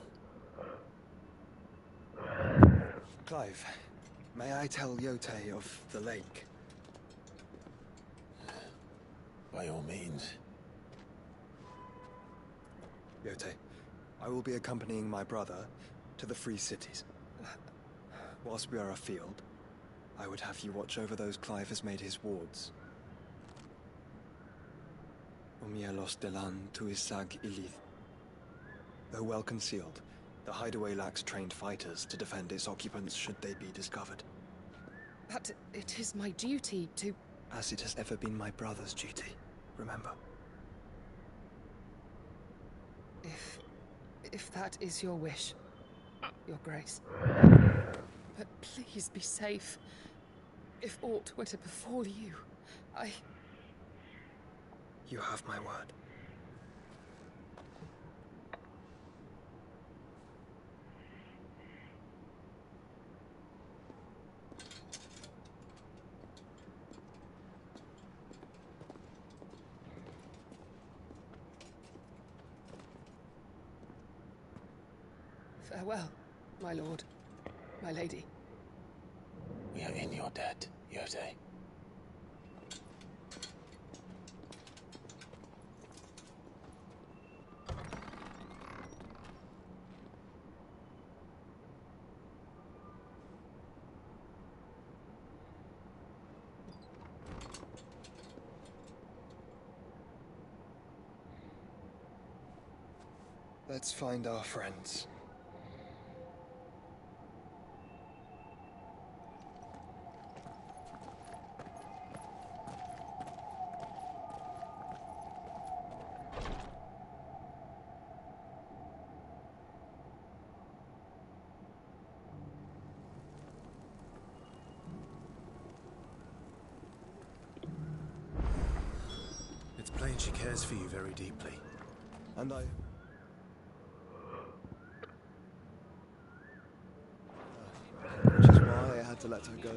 Clive, may I tell Yote of the lake? By all means. Yote, I will be accompanying my brother to the Free Cities. Whilst we are afield, I would have you watch over those Clive has made his wards. Umielos delan tuisag ilith. Though well concealed, the hideaway lacks trained fighters to defend its occupants should they be discovered. But it is my duty to... As it has ever been my brother's duty, remember. If that is your wish, Your Grace. But please be safe. If aught were to befall you, You have my word. Farewell, my lord, my lady. We are in your debt, Yote. Let's find our friends. plain she cares for you very deeply. And I... which is why I had to let her go.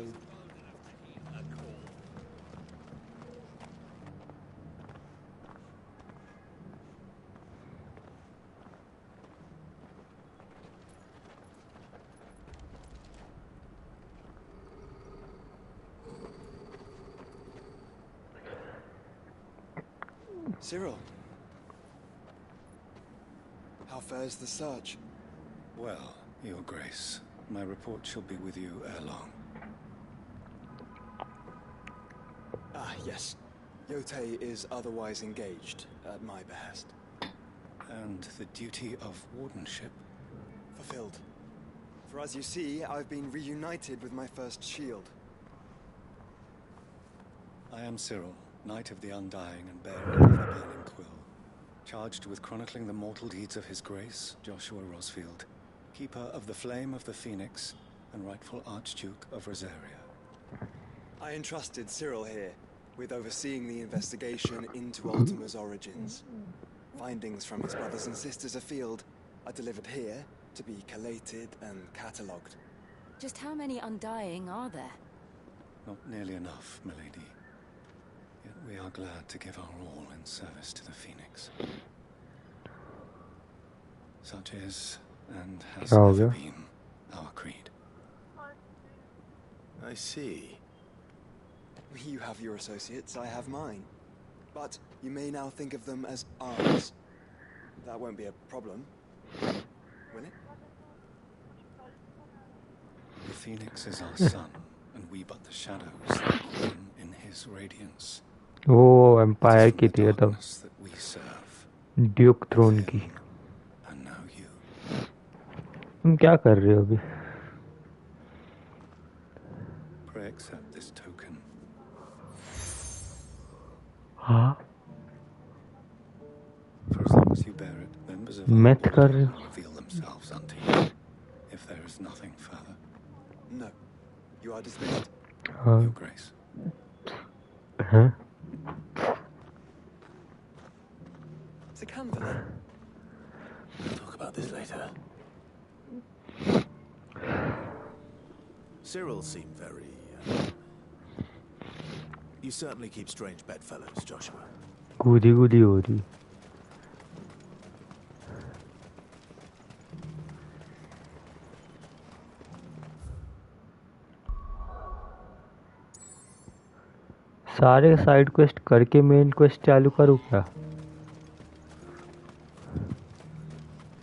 Cyril, how fares the search? Well, Your Grace, my report shall be with you ere long. Ah, yes. Yotei is otherwise engaged, at my behest. And the duty of wardenship? Fulfilled. For as you see, I've been reunited with my first shield. I am Cyril, Knight of the Undying and bearer of the Burning Quill, charged with chronicling the mortal deeds of His Grace, Joshua Rosfield, Keeper of the Flame of the Phoenix, and rightful Archduke of Rosaria. I entrusted Cyril here with overseeing the investigation into Ultima's origins. Findings from his brothers and sisters afield are delivered here to be collated and catalogued. Just how many Undying are there? Not nearly enough, milady. Yet we are glad to give our all in service to the Phoenix. Such is, and has never been, our creed. I see. You have your associates, I have mine. But you may now think of them as ours. That won't be a problem, will it? The Phoenix is our sun, and we but the shadows that gleam in his radiance. वो empire की थी तब that we serve. Duke throne की And now you. तुम क्या कर रहे हो अभी? Pray accept this token. हाँ? For as long as you bear it, members of math our कर order रहे will हो? reveal themselves unto you. If there is nothing further. No. You are dismissed. हाँ. Your Grace. हाँ? The Canvaler. We'll talk about this later. Cyril seemed very... You certainly keep strange bedfellows, Joshua. कूदी कूदी हो रही. सारे side quest करके main quest चालू करूँ क्या?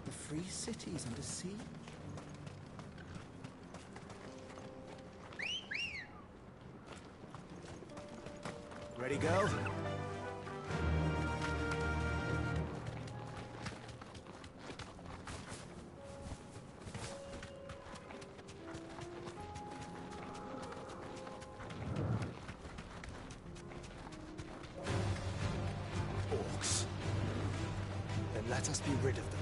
The free cities under siege? Ready, go? Orcs. Then let us be rid of them.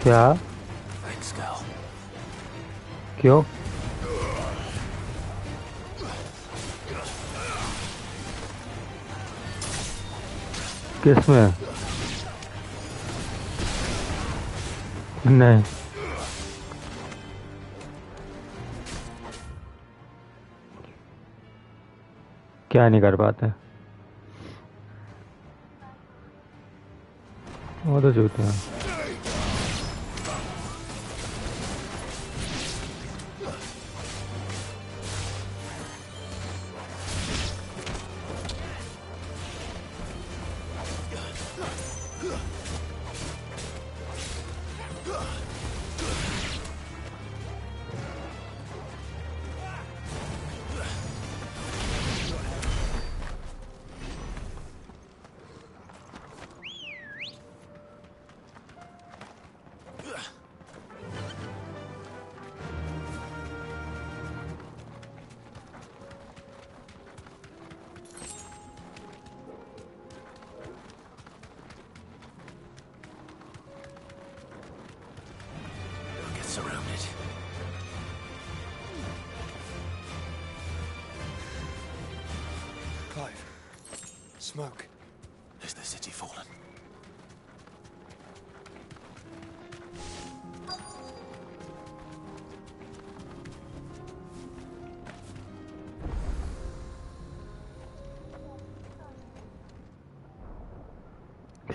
क्या? Thanks, girl. क्यों? किसमें? नहीं. क्या नहीं कर पाते? वो तो झूठ है. Clive. Smoke. Is the city fallen?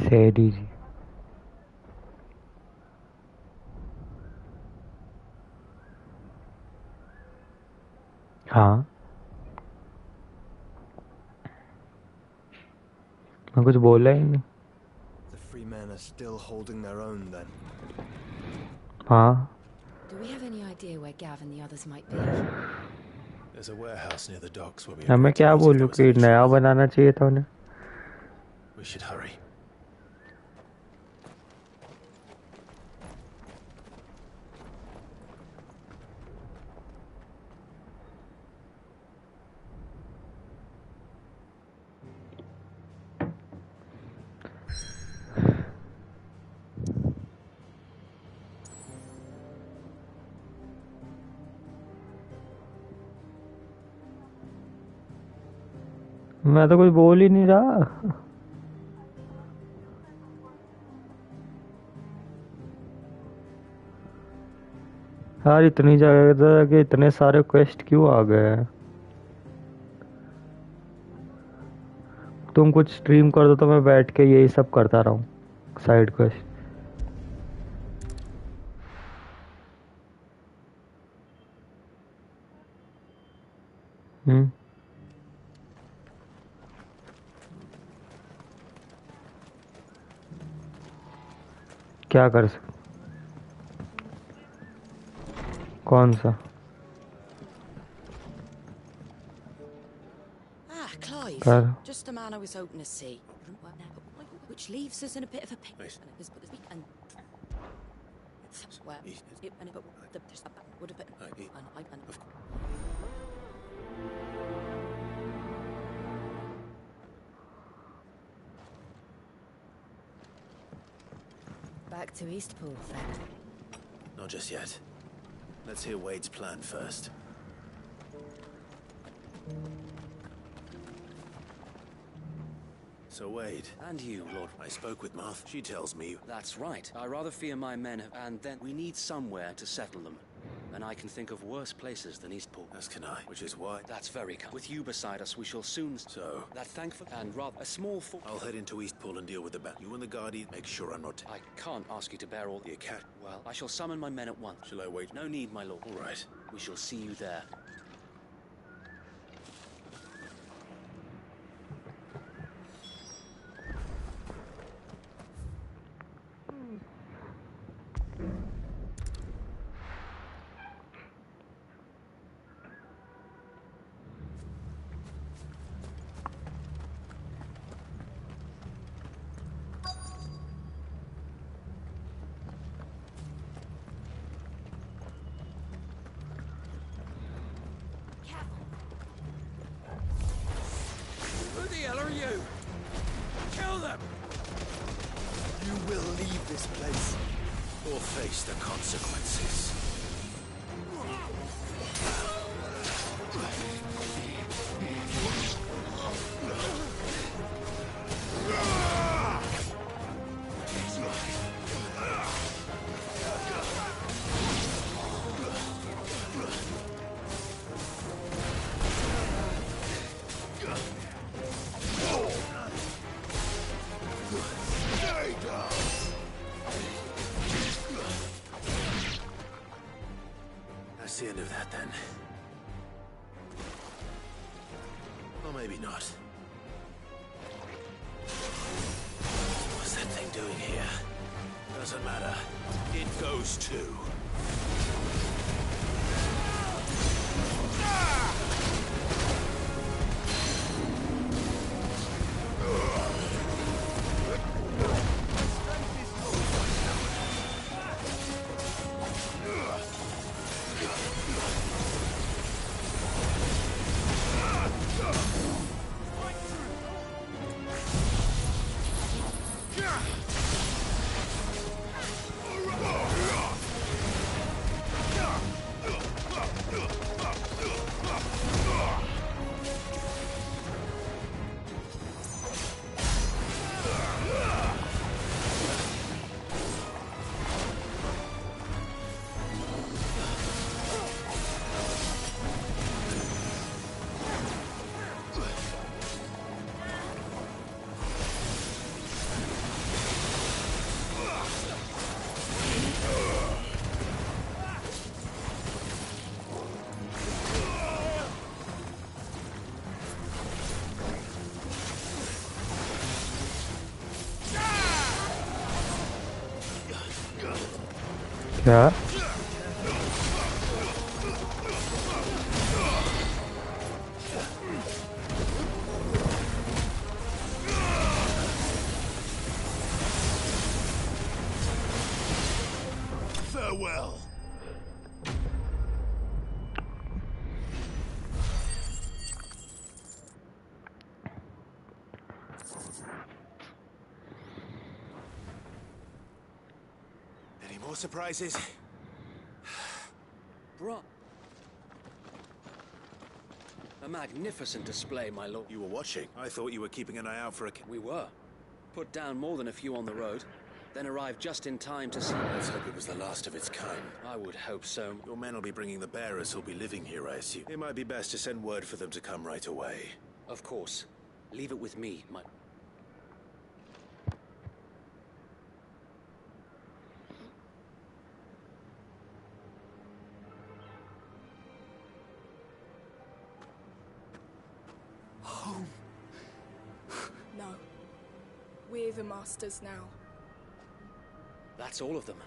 सैडी जी हाँ मैं कुछ बोला ही नहीं The free men are still holding their own then. हाँ Do we have any idea where Gav and the others might be? There's a warehouse near the docks where we अब मैं क्या बोलूँ कि नया बनाना चाहिए था उन्हें We should hurry. मैं तो कुछ बोल ही नहीं रहा यार इतनी जगह के इतने सारे क्वेस्ट क्यों आ गए हैं तुम कुछ स्ट्रीम कर दो तो मैं बैठ के यही सब करता रहूं साइड क्वेस्ट क्या कर सकते कौन सा Clive. कर Just the man I was hoping to see. Which leaves us in a bit of a pickle. And well, would have been. Back to Eastpool, then. Not just yet. Let's hear Wade's plan first. So Wade. And you, Lord. I spoke with Marth. She tells me... That's right. I rather fear my men have... And then we need somewhere to settle them. And I can think of worse places than Eastpool. As can I, which is why... That's very kind. With you beside us, we shall soon... So... That thankful... And rather, a small fort... I'll head into Eastpool and deal with the bat. You and the Guardian, make sure I'm not... I can't ask you to bear all... The cat. Well, I shall summon my men at once. Shall I wait? No need, my lord. All right. We shall see you there. Or face the consequences. That's the end of that, then. Or maybe not. What's that thing doing here? Doesn't matter. It goes too. क्या? Farewell. Any more surprises? Bro. A magnificent display, my lord. You were watching. I thought you were keeping an eye out for a... We were. Put down more than a few on the road, then arrived just in time to see... Let's hope it was the last of its kind. I would hope so. Your men will be bringing the bearers who'll be living here, I assume. It might be best to send word for them to come right away. Of course. Leave it with me, my... Home. No. We're the masters now. That's all of them.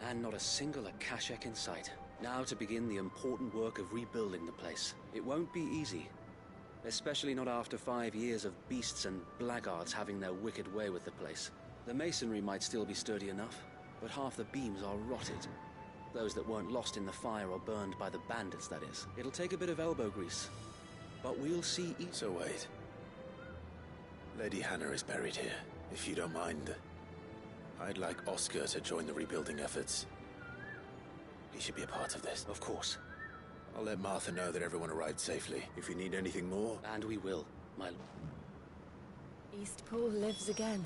And not a single Akashek in sight. Now to begin the important work of rebuilding the place. It won't be easy. Especially not after 5 years of beasts and blackguards having their wicked way with the place. The masonry might still be sturdy enough, but half the beams are rotted. Those that weren't lost in the fire or burned by the bandits, that is. It'll take a bit of elbow grease. But we'll see... So wait. Lady Hannah is buried here. If you don't mind, I'd like Oscar to join the rebuilding efforts. He should be a part of this. Of course. I'll let Martha know that everyone arrived safely. If you need anything more... And we will, my... Eastpool lives again.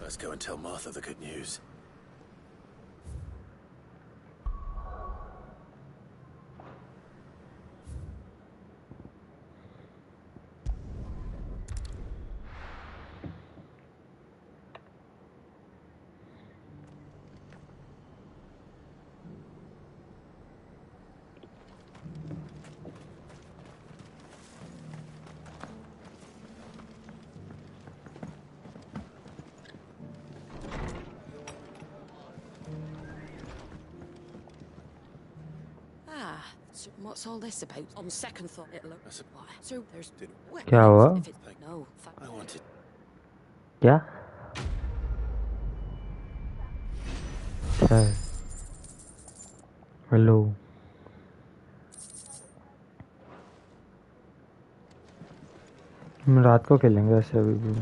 Let's go and tell Martha the good news. So what's all this about? On second thought, it looks... So there's... क्या हुआ? No, I wanted... क्या? अच्छा hello हम रात को खेलेंगे ऐसे अभी भी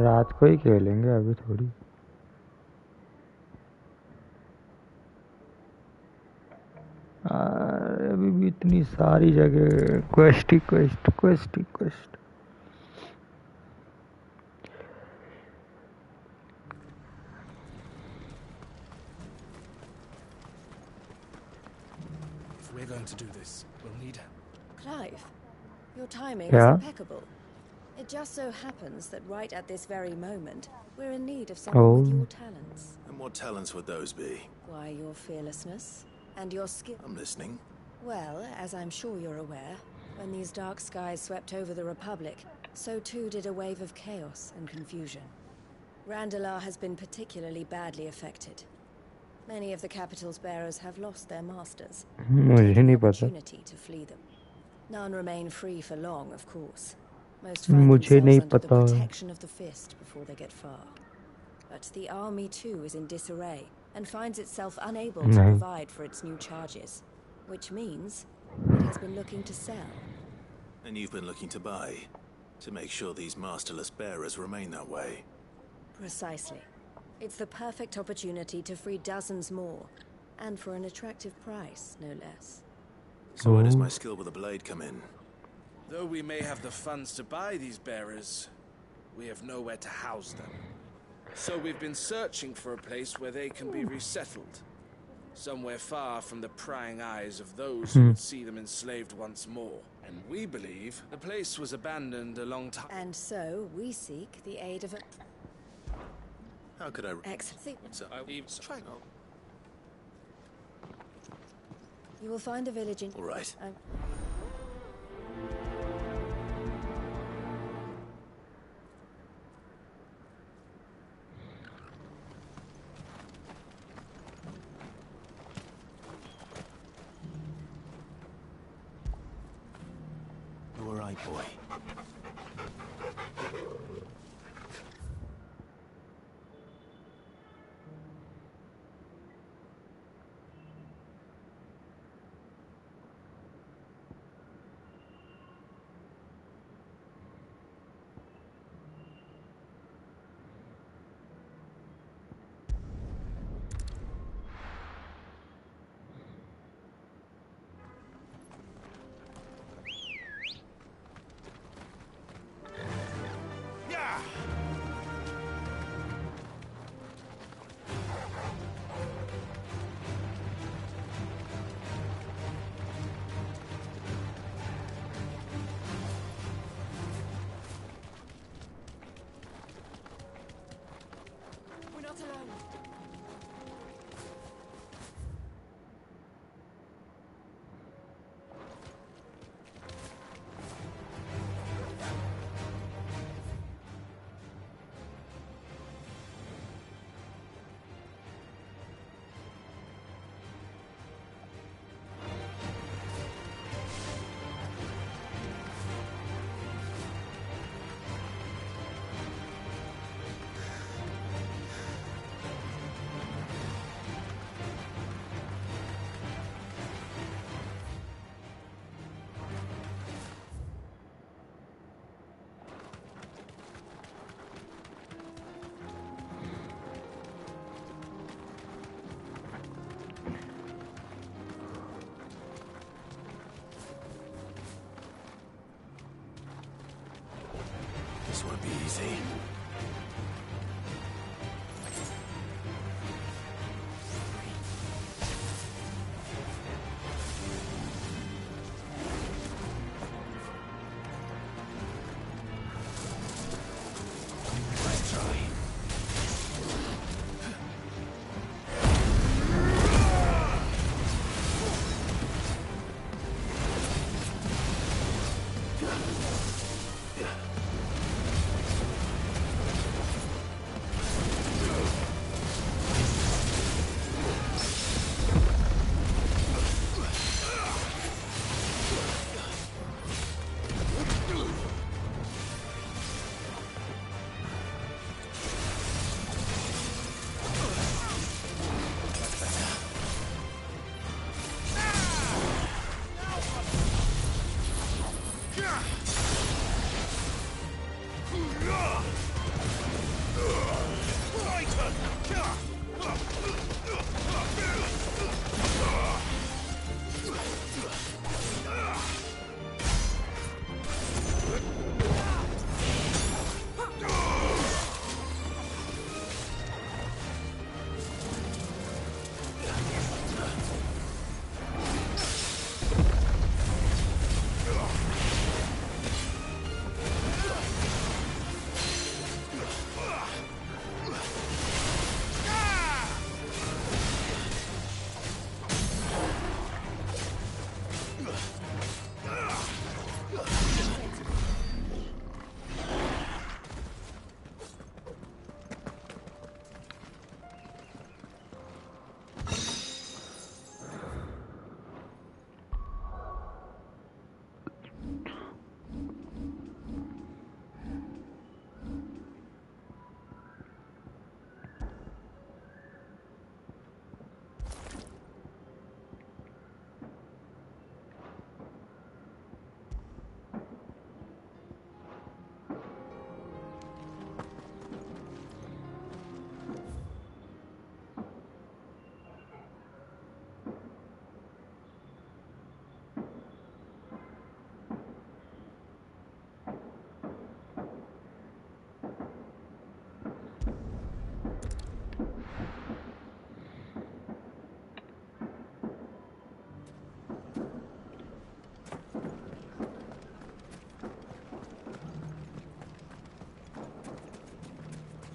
रात को ही खेलेंगे अभी थोड़ी अभी भी इतनी सारी जगह quest he quest quest he quest If we're going to do this, we'll need... Clive, your timing Yeah? is impeccable. It just so happens that right at this very moment, we're in need of someone with your talents. And what talents would those be? Why, your fearlessness and your skill. I'm listening. Well, as I'm sure you're aware, when these dark skies swept over the Republic, so too did a wave of chaos and confusion. Randalar has been particularly badly affected. Many of the capital's bearers have lost their masters. मुझे नहीं पता Opportunity to flee them. None remain free for long, of course. Most find मुझे themselves नहीं under the पता protection of the Fist before they get far. But the army too is in disarray and finds itself unable to नहीं provide for its new charges, which means it has been looking to sell. And you've been looking to buy, to make sure these masterless bearers remain that way. Precisely. It's the perfect opportunity to free dozens more, and for an attractive price, no less. So where does my skill with a blade come in? Though we may have the funds to buy these bearers, we have nowhere to house them. So we've been searching for a place where they can be resettled. Somewhere far from the prying eyes of those who would see them enslaved once more. And we believe the place was abandoned a long time. And so, we seek the aid of a... How could I... Excellent. So, Try. You will find a village in... All right. boy. We're not alone. This won't be easy. Nice try.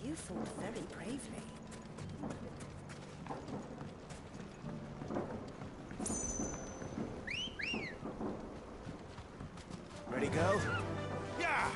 You fought very bravely. Ready, go? Yeah!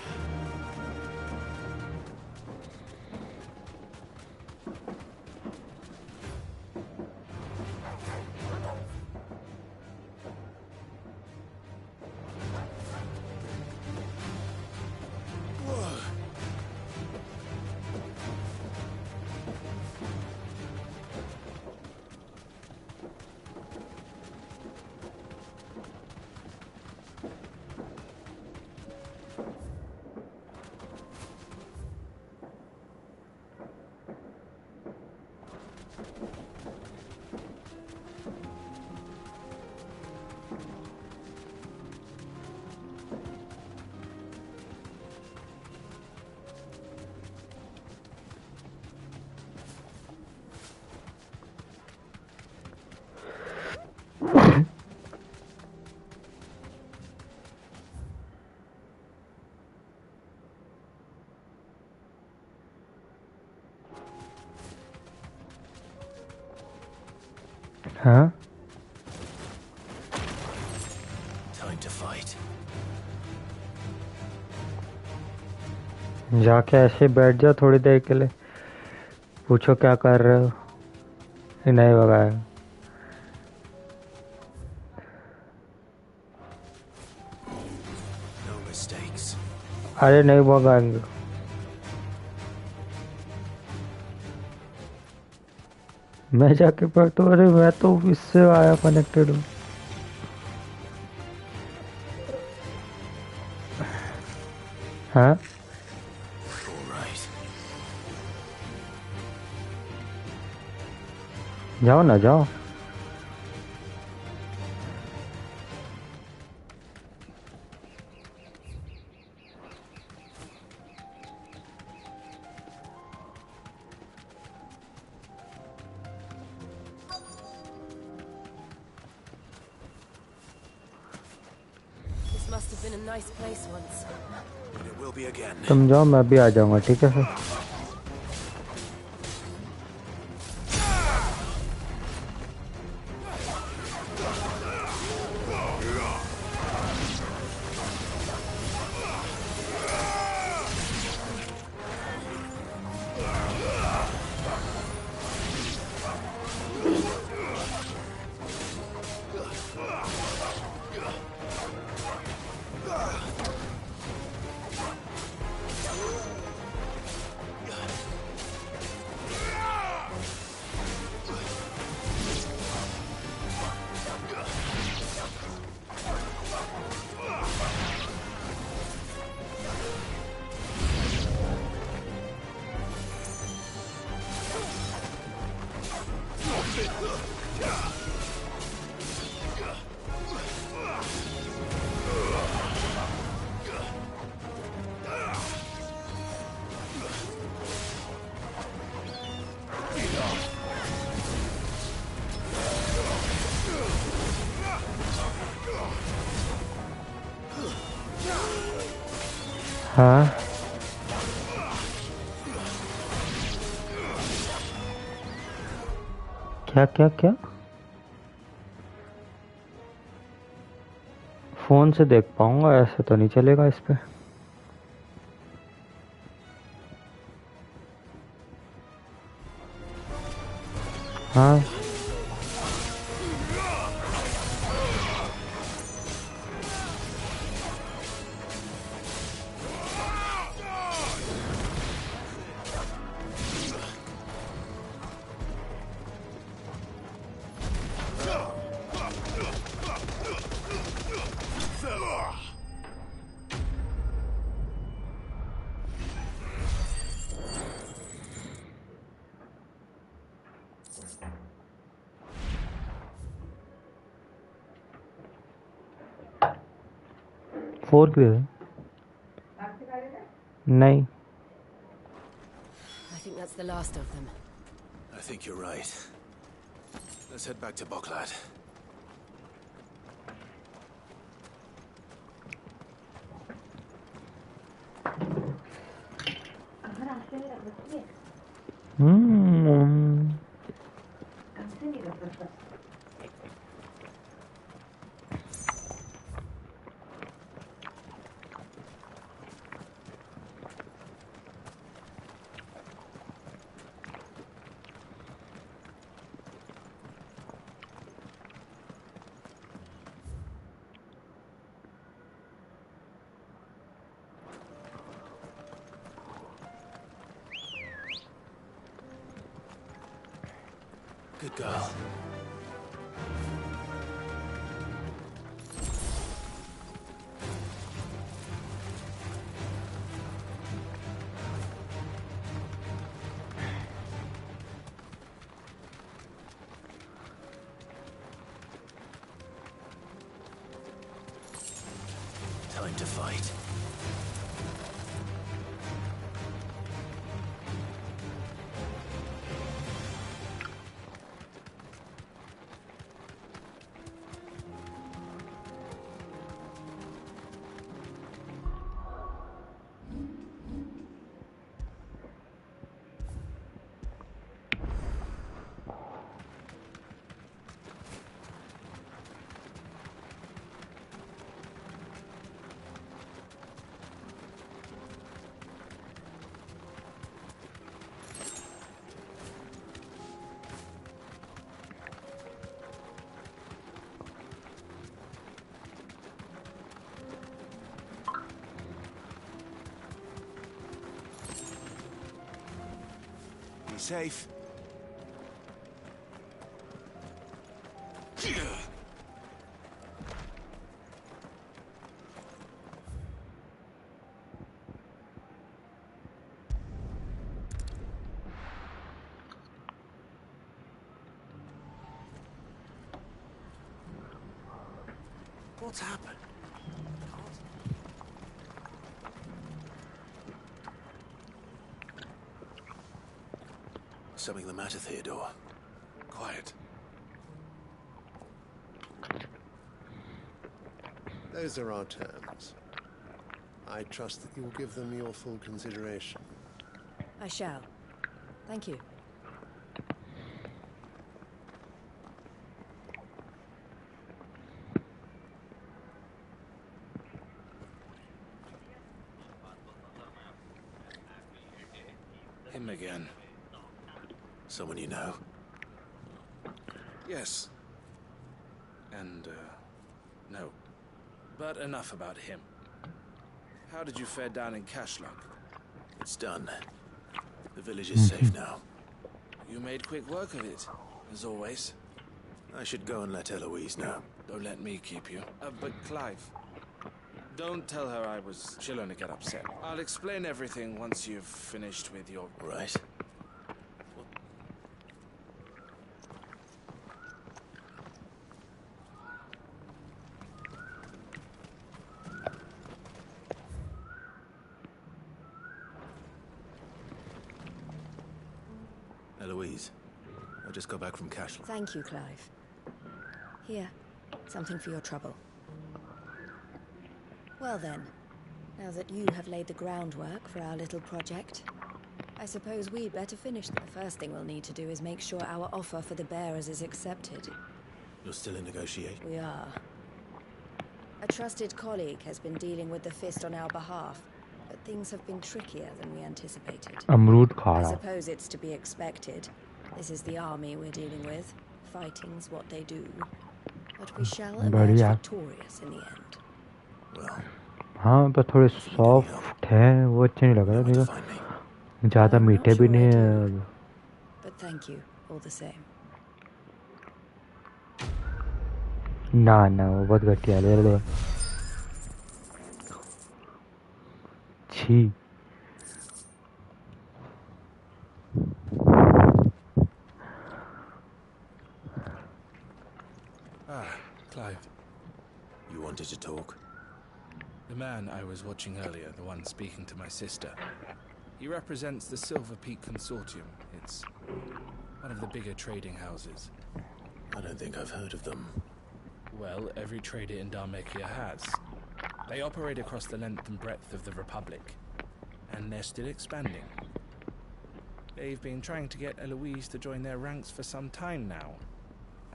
हाँ Time to fight. जाके ऐसे बैठ जाओ थोड़ी देर के लिए, पूछो क्या कर रहे हो, ये नहीं भगाएगा। No mistakes. अरे नहीं भगाएंगे। मैं जाके बैठता हूँ, अरे मैं तो इससे आया कनेक्टेड हूँ। हाँ जाओ ना जाओ। This must have been a nice place once. But it will be again. तुम जाओ, मैं भी आ जाऊंगा, ठीक है सर। हाँ क्या क्या क्या? फोन से देख पाऊंगा, ऐसे तो नहीं चलेगा इस पे। हाँ फोर क्यों है? नहीं I think that's the last of them. I think you're right. Let's head back to Boklad. Good girl. Time to fight. safe. What's happened? Something the matter, Theodore? Quiet. Those are our terms. I trust that you'll give them your full consideration. I shall. Thank you. Him again. Someone you know? Yes. And, no. But enough about him. How did you fare down in Cashlock? It's done. The village is safe now. You made quick work of it, as always. I should go and let Eloise know. Don't let me keep you. But Clive, don't tell her I was... She'll only get upset. I'll explain everything once you've finished with your... Right. Eloise, I just got back from Cashlock. Thank you, Clive. Here, something for your trouble. Well then, now that you have laid the groundwork for our little project, I suppose we'd better finish. The first thing we'll need to do is make sure our offer for the bearers is accepted. You're still in negotiation? We are. A trusted colleague has been dealing with the Fist on our behalf, but things have been trickier than we anticipated. अमरूद खा I रहा. suppose it's to be expected. This is the army we're dealing with. Fighting's what they do. But we shall emerge बढ़िया. victorious in the end. Well, हाँ पर थोड़े soft है वो अच्छे नहीं लग रहा देखो ज़्यादा मीठे भी नहीं है. But thank you, all the same. ना ना वो बहुत घटिया ले लो. छी. Clive. You wanted to talk? The man I was watching earlier, the one speaking to my sister, he represents the Silver Peak Consortium. It's one of the bigger trading houses. I don't think I've heard of them. Well, every trader in Dharmekia has. They operate across the length and breadth of the Republic, and they're still expanding. They've been trying to get Eloise to join their ranks for some time now,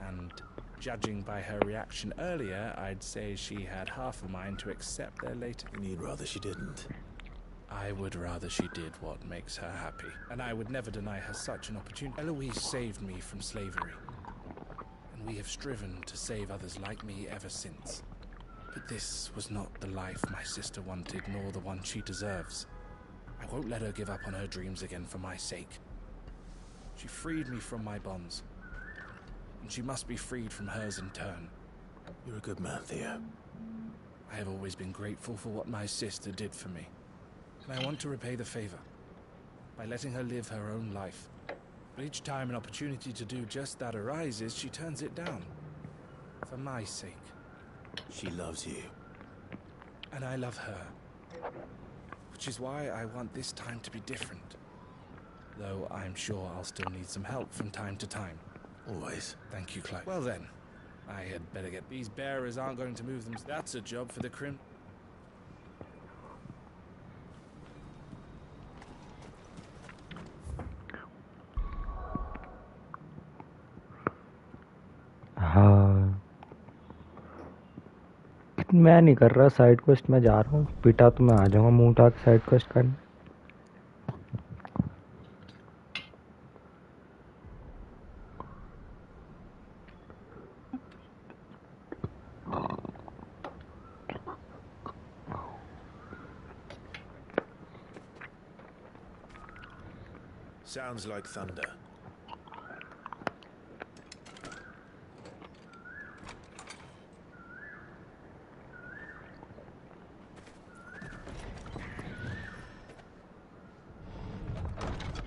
and judging by her reaction earlier, I'd say she had half a mind to accept their later... You'd rather she didn't. I would rather she did what makes her happy, and I would never deny her such an opportunity. Eloise saved me from slavery, and we have striven to save others like me ever since. But this was not the life my sister wanted, nor the one she deserves. I won't let her give up on her dreams again for my sake. She freed me from my bonds, and she must be freed from hers in turn. You're a good man, Theo. I have always been grateful for what my sister did for me, and I want to repay the favor by letting her live her own life. But each time an opportunity to do just that arises, she turns it down. For my sake. She loves you. And I love her. Which is why I want this time to be different. Though I'm sure I'll still need some help from time to time. Always. Thank you, Clive. Well then, I had better get... These bearers aren't going to move them. That's a job for the Crim... हाँ मैं नहीं कर रहा side quest. मैं जा रहा हूँ पिटा तो मैं आ जाऊँगा मुंह उठा के साइड क्वेस्ट करने. Sounds like thunder.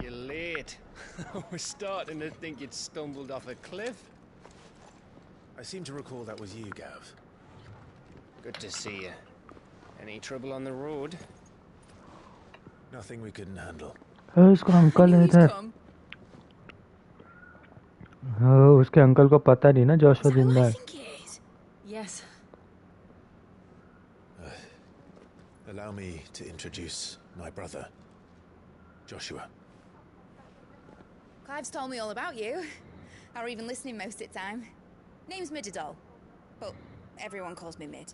You're late. I was starting to think you'd stumbled off a cliff. I seem to recall that was you, Gav. Good to see you. Any trouble on the road? Nothing we couldn't handle. उसका uncle है इधर। उसके uncle को पता नहीं ना Joshua जिंदा है। Yes. Allow me to introduce my brother, Joshua. Clive's told me all about you. Or even listening most of the time. Name's Mididol, but everyone calls me Mid.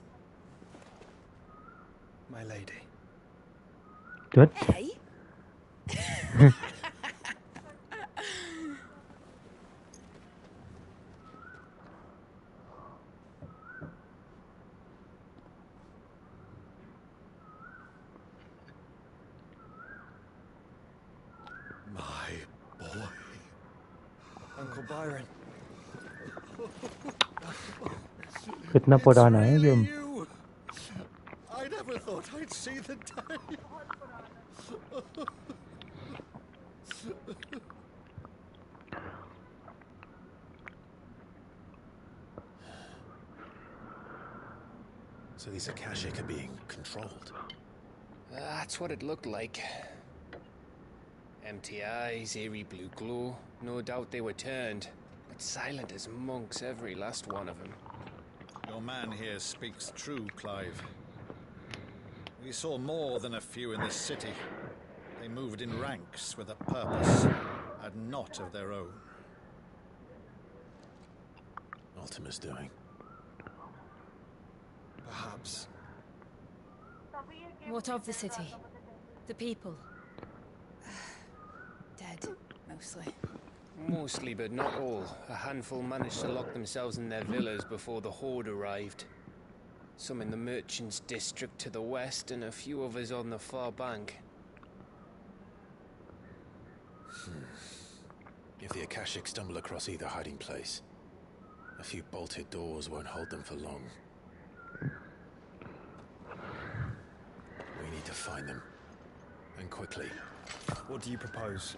My lady. Good. Hey? My boy. Uncle Byron. कितना पुराना है game? I never thought I'd see the day. So these Akashic are being controlled. That's what it looked like. Empty eyes, eerie blue glow. No doubt they were turned, but silent as monks, every last one of them. Your man here speaks true, Clive. We saw more than a few in this city. They moved in ranks with a purpose, and not of their own. Ultima's doing. Perhaps. What of the city? The people? Dead, mostly. Mostly, but not all. A handful managed to lock themselves in their villas before the Horde arrived. Some in the Merchants' District to the west, and a few others on the far bank. If the Akashic stumble across either hiding place, a few bolted doors won't hold them for long. We need to find them. And quickly. What do you propose?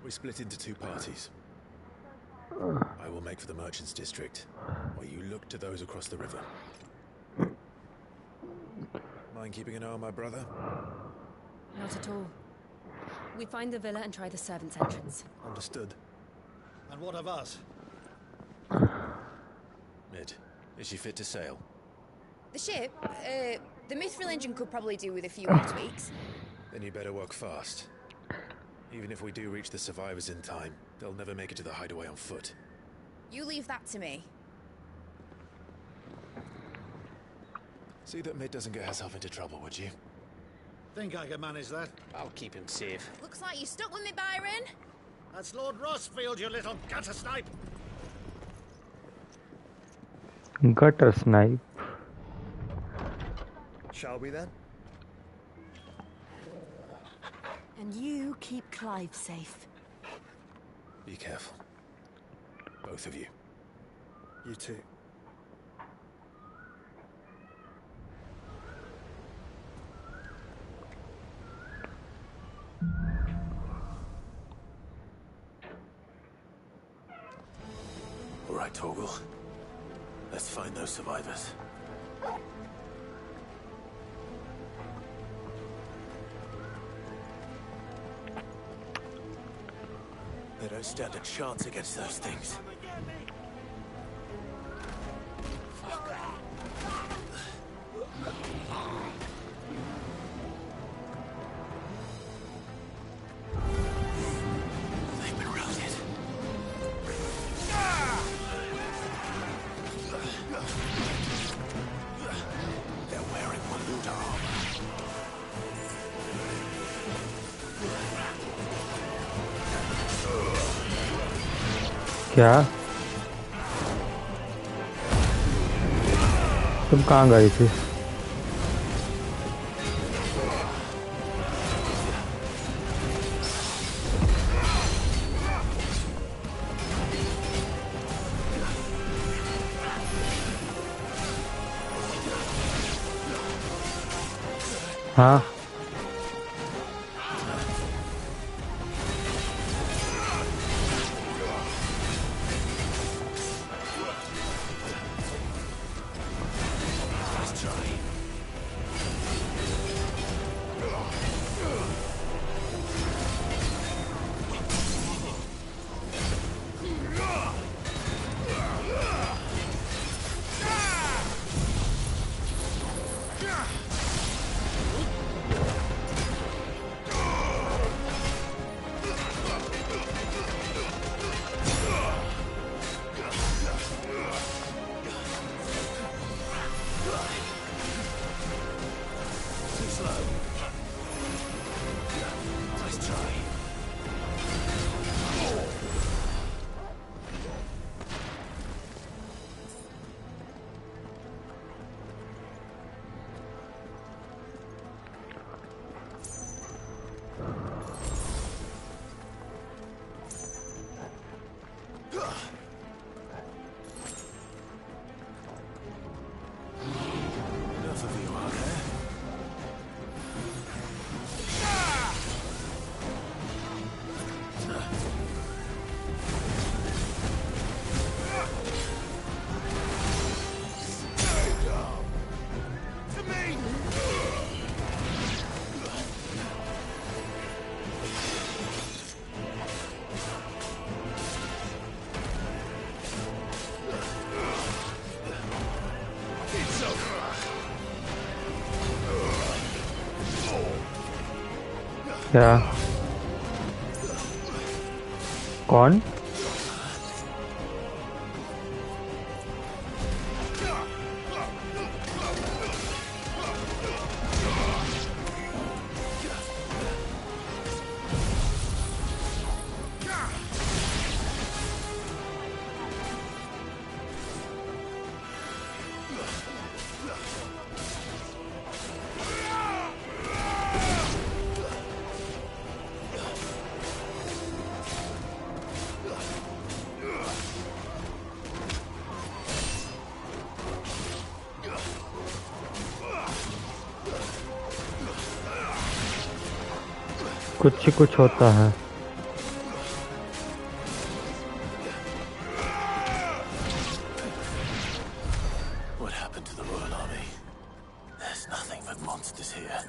We split into two parties. I will make for the Merchants' District, while you look to those across the river. Mind keeping an eye on my brother? Not at all. We find the villa and try the servants' entrance. Understood. And what of us? Mid, is she fit to sail? The ship? The Mithril engine could probably do with a few more tweaks. Then you better work fast. Even if we do reach the survivors in time, they'll never make it to the hideaway on foot. You leave that to me. See that Mid doesn't get herself into trouble, would you? Think I can manage that? I'll keep him safe. Looks like you stuck with me, Byron. That's Lord Rossfield, you little gutter snipe! Gutter snipe. Shall we then? And you keep Clive safe. Be careful. Both of you. You too. All right, Torgal. Let's find those survivors. They don't stand a chance against those things. They've been routed. They're wearing Maluda armor. क्या? तुम कहाँ गए थे? हाँ क्या कौन कुछ होता है What happened to the Royal Army? There's nothing but monsters here.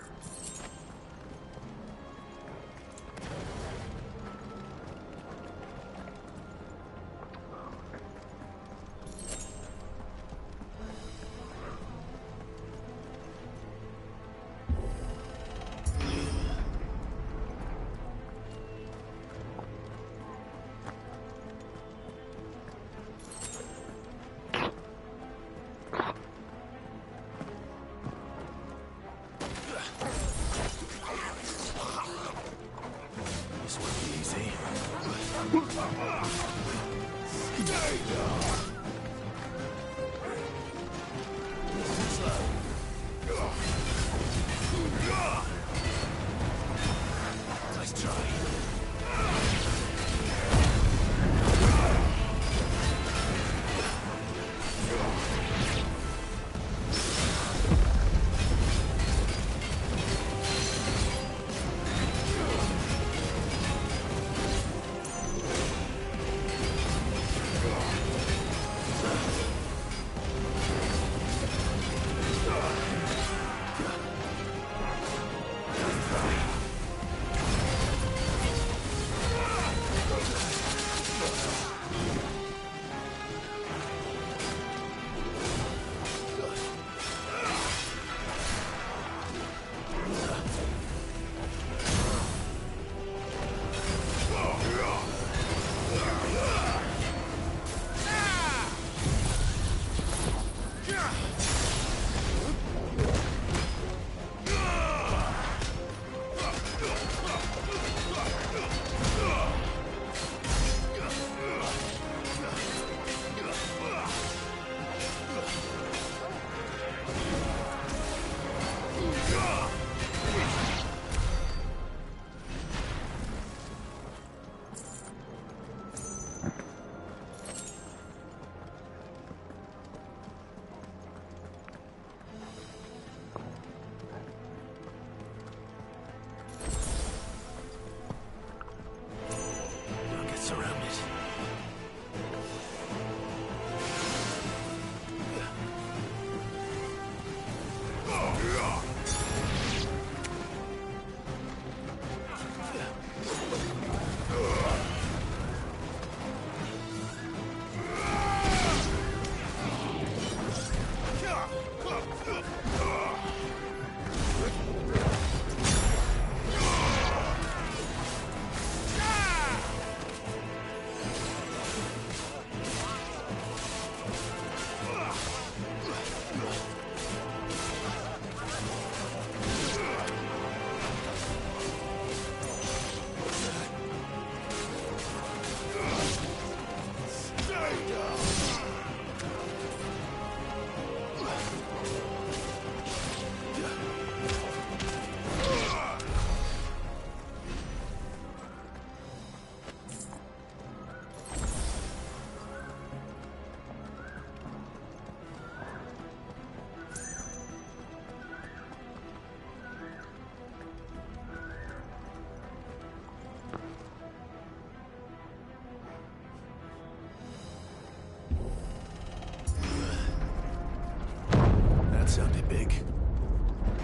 That sounded big.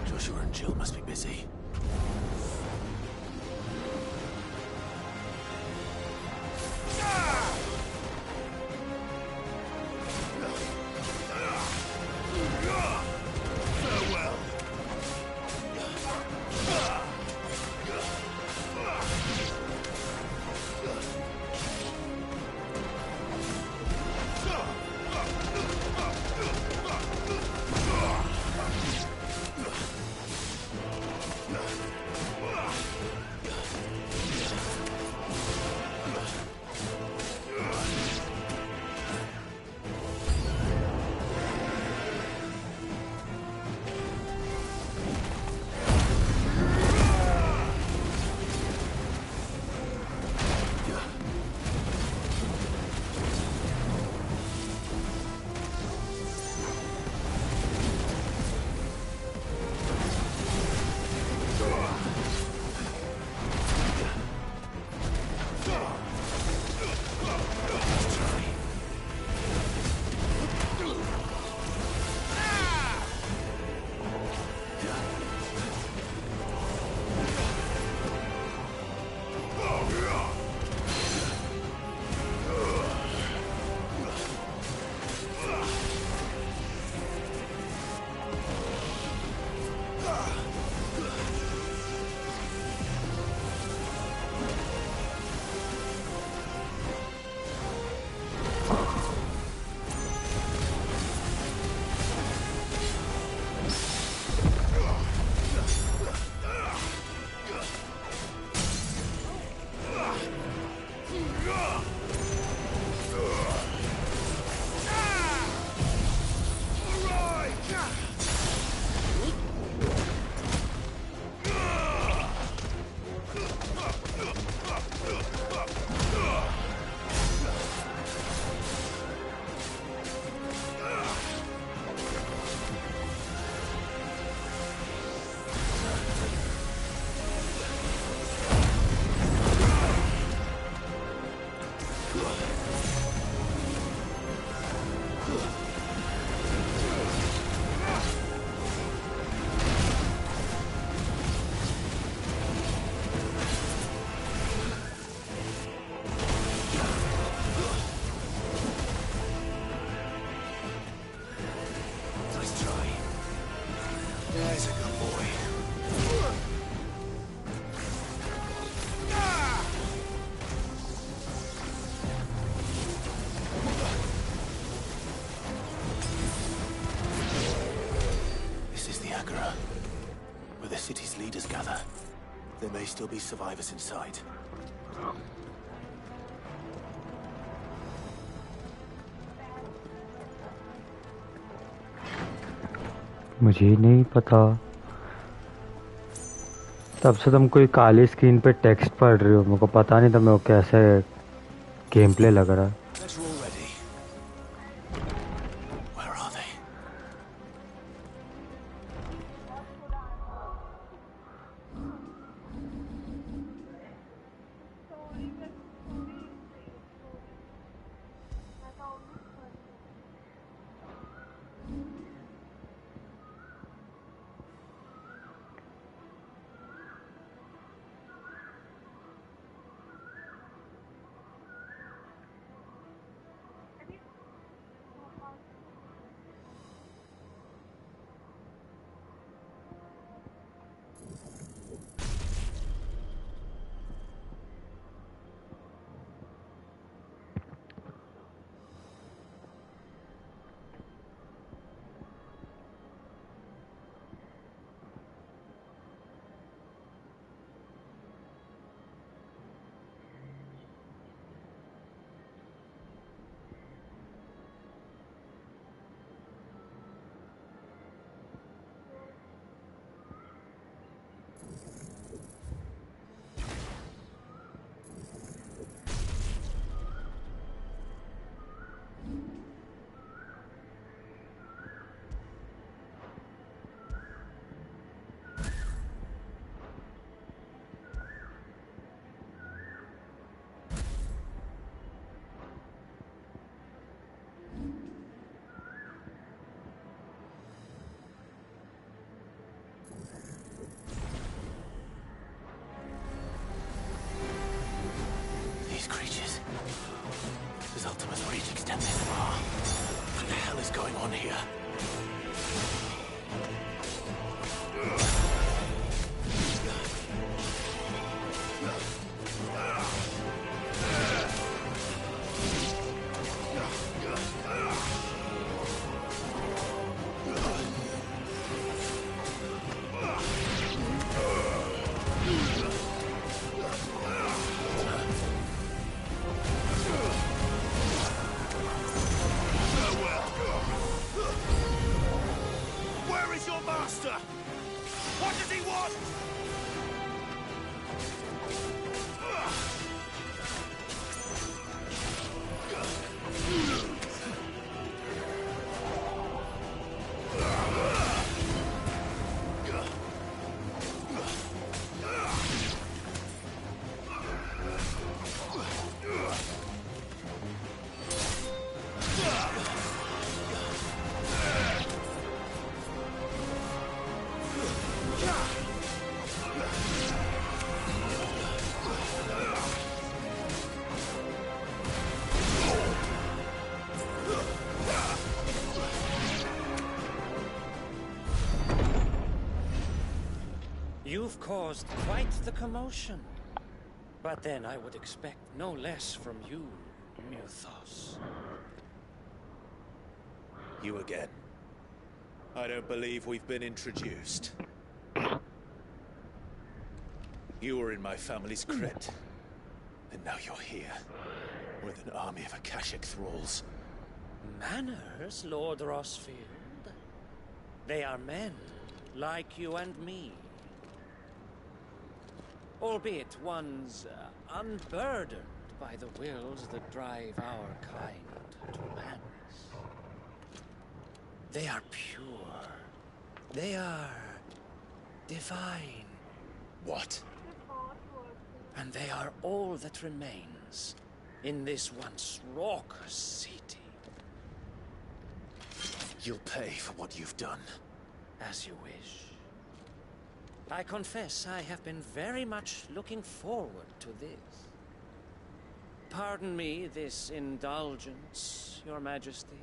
Joshua and Jill must be busy. city's leaders gather, there may still be survivors inside. मुझे नहीं पता। तब से तुम कोई काली स्क्रीन पे टेक्स्ट पढ़ रही हो, मेरे को पता नहीं था मेरे को कैसे गेम प्ले लग रहा है। here. Where is your master? What does he want? You've caused quite the commotion. But then I would expect no less from you, Mythos. You again. I don't believe we've been introduced. You were in my family's crypt. And now you're here. With an army of Akashic thralls. Manners, Lord Rosfield? They are men, like you and me. Albeit ones unburdened by the wills that drive our kind to madness. They are pure. They are divine. What? And they are all that remains in this once raucous city. You'll pay for what you've done. As you wish. I confess I have been very much looking forward to this. Pardon me this indulgence, Your Majesty.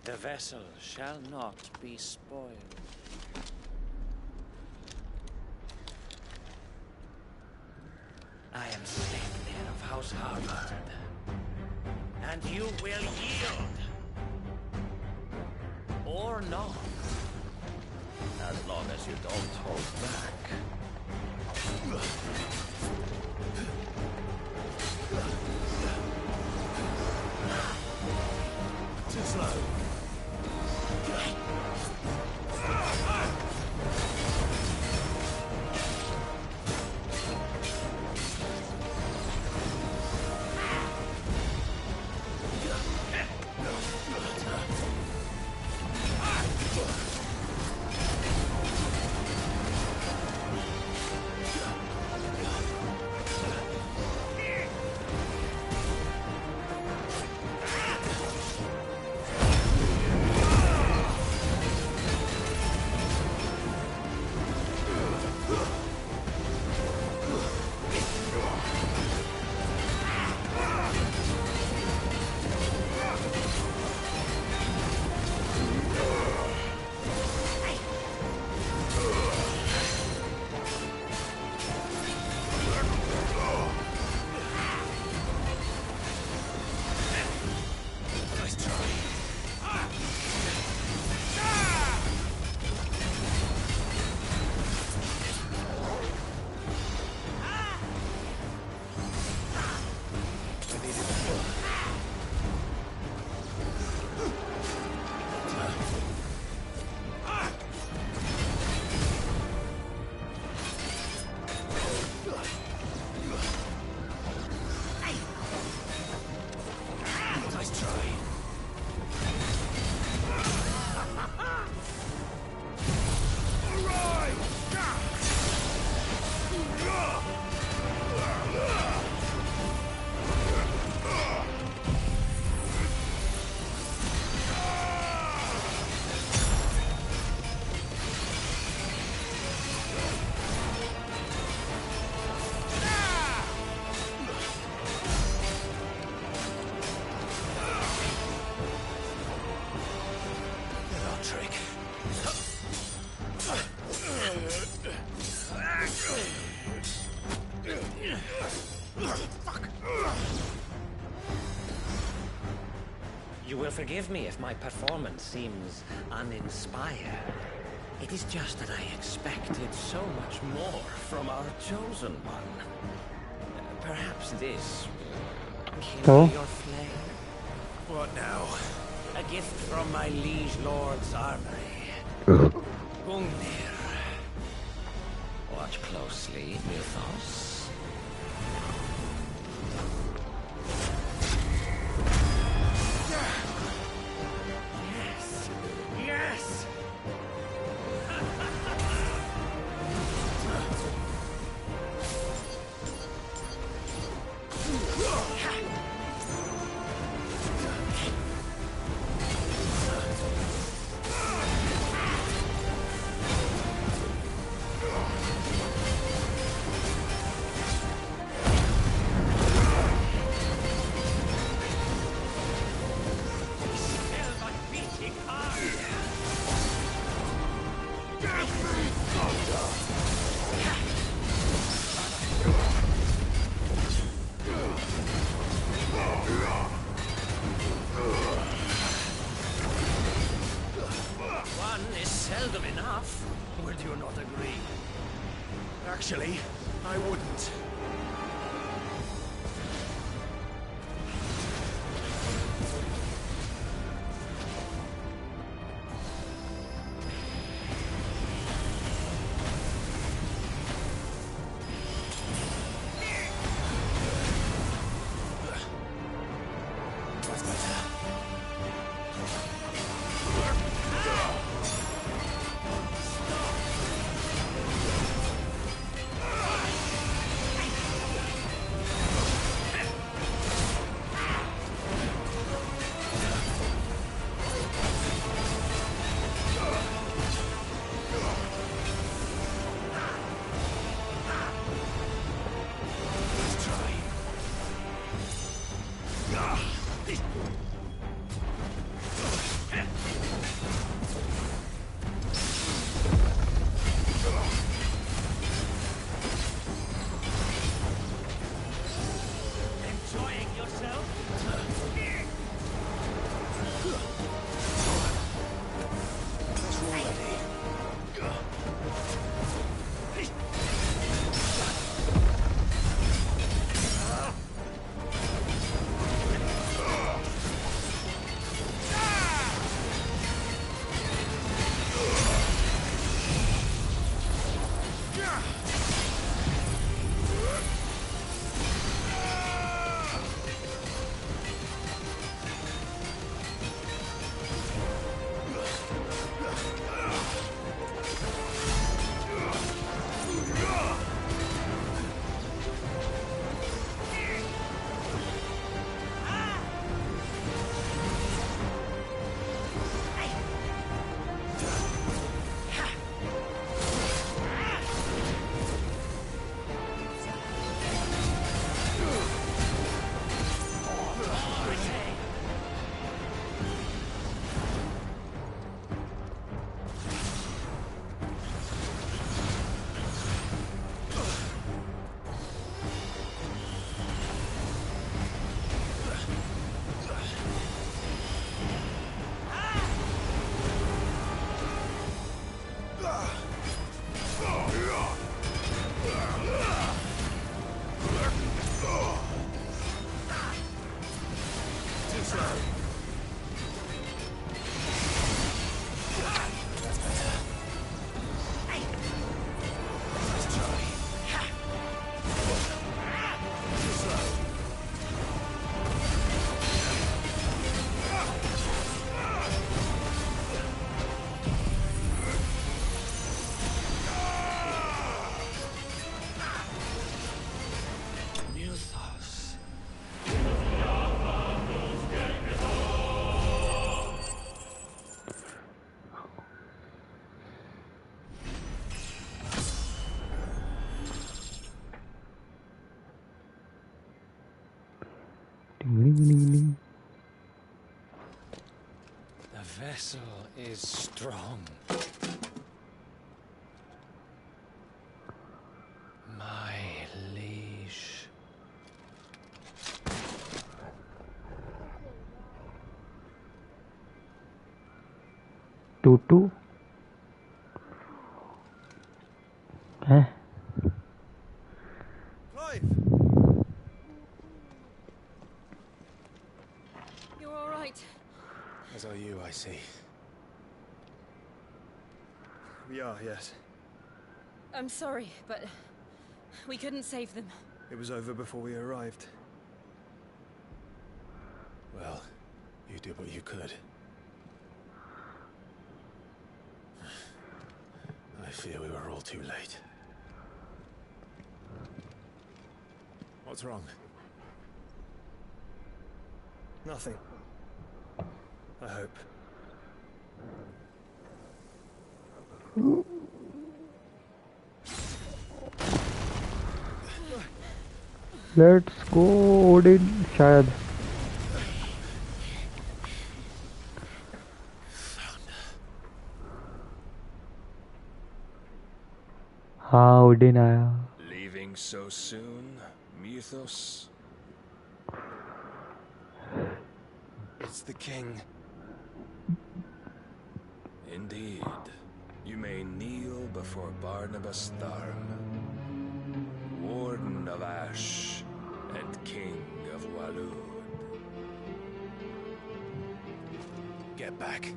The vessel shall not be spoiled. I am Sleipnir of House Harvard, and you will yield. Or not. As long as you don't hold back. Too slow. will forgive me if my performance seems uninspired. It is just that I expected so much more from our chosen one. Perhaps this will kindle your flame. What now? A gift from my liege lord's armory. Gungnir. Watch closely, Mythos. Yes! Yes! One is seldom enough. Would you not agree? Actually, I wouldn't. The vessel is strong. My liege. 2-2 हैं? You're all right. As are you, I see. We are, yes. I'm sorry, but we couldn't save them. It was over before we arrived. Well, you did what you could. I fear we were all too late. What's wrong? Nothing. I hope. Let's go Odin शायद हाँ Odin आया. Leaving so soon, Mythos? It's the king. Indeed. You may kneel before Barnabas Tharm, Warden of Ash and King of Walud. Get back.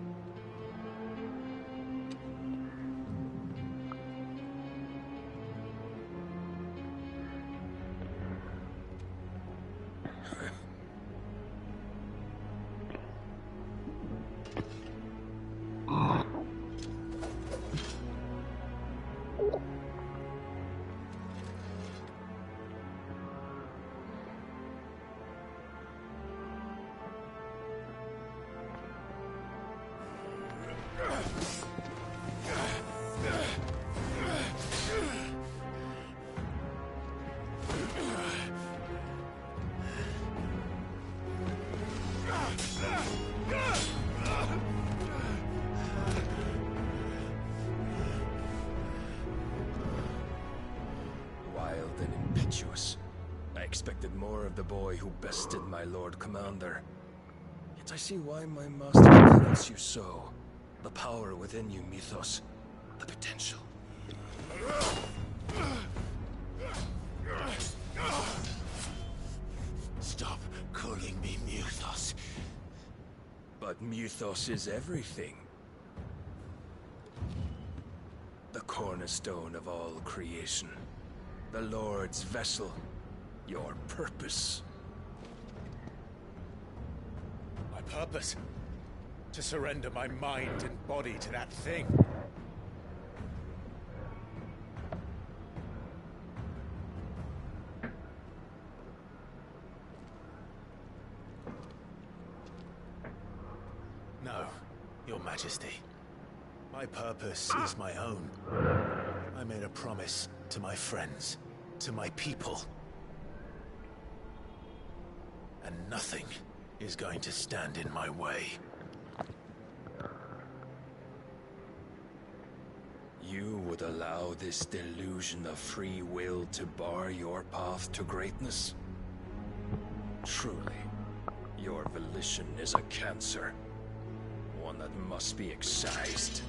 Wild and impetuous. I expected more of the boy who bested my Lord Commander. Yet I see why my master counts you so. The power within you, Mythos. The potential. Stop calling me Mythos. But Mythos is everything. The cornerstone of all creation. The Lord's vessel. Your purpose. My purpose? To surrender my mind and body to that thing. No, Your Majesty. My purpose is my own. I made a promise to my friends, to my people. And nothing is going to stand in my way. You would allow this delusion of free will to bar your path to greatness? Truly, your volition is a cancer. One that must be excised.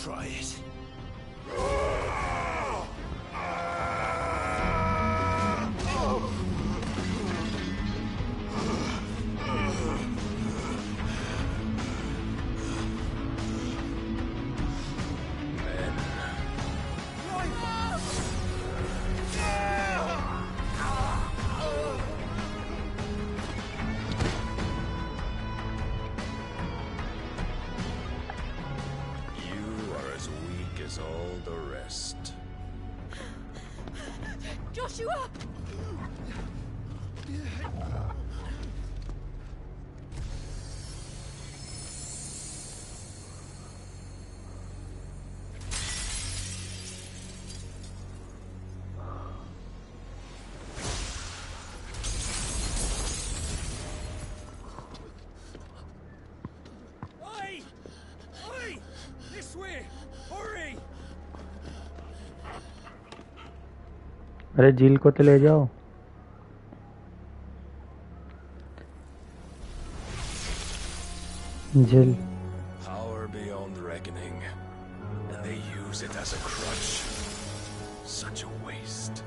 Try it. All the rest. Joshua! Oi! This way! Hurry! अरे झील को तो ले जाओ. झील. Power beyond reckoning, and they use it as a crutch. Such a waste.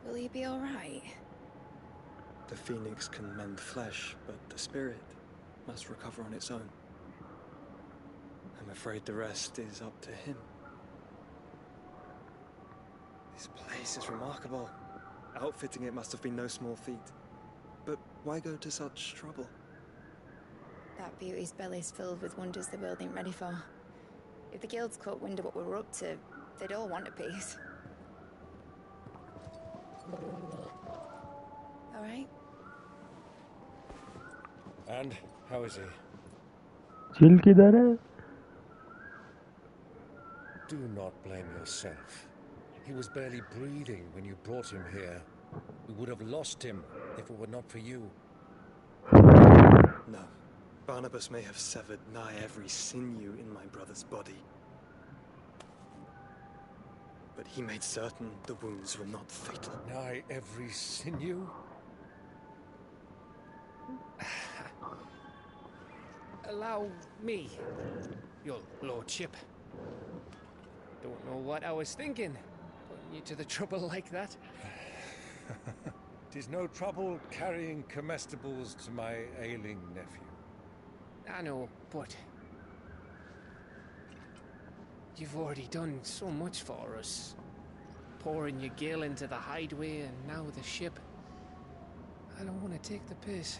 Will he be all right? The phoenix can mend flesh, but the spirit must recover on its own. I'm afraid the rest is up to him. This place is remarkable. Outfitting it must have been no small feat. But why go to such trouble? That beauty's belly's filled with wonders the world ain't ready for. If the guilds caught wind of what we're up to, they'd all want a piece. All right? And how is he? झील किधर है? Do not blame yourself. He was barely breathing when you brought him here. We would have lost him if it were not for you. No. Barnabas may have severed nigh every sinew in my brother's body. But he made certain the wounds were not fatal. Nigh every sinew? Allow me, your lordship. Don't know what I was thinking, putting you to the trouble like that. 'Tis no trouble carrying comestibles to my ailing nephew. I know, but you've already done so much for us. Pouring your gale into the hideaway and now the ship. I don't want to take the piss.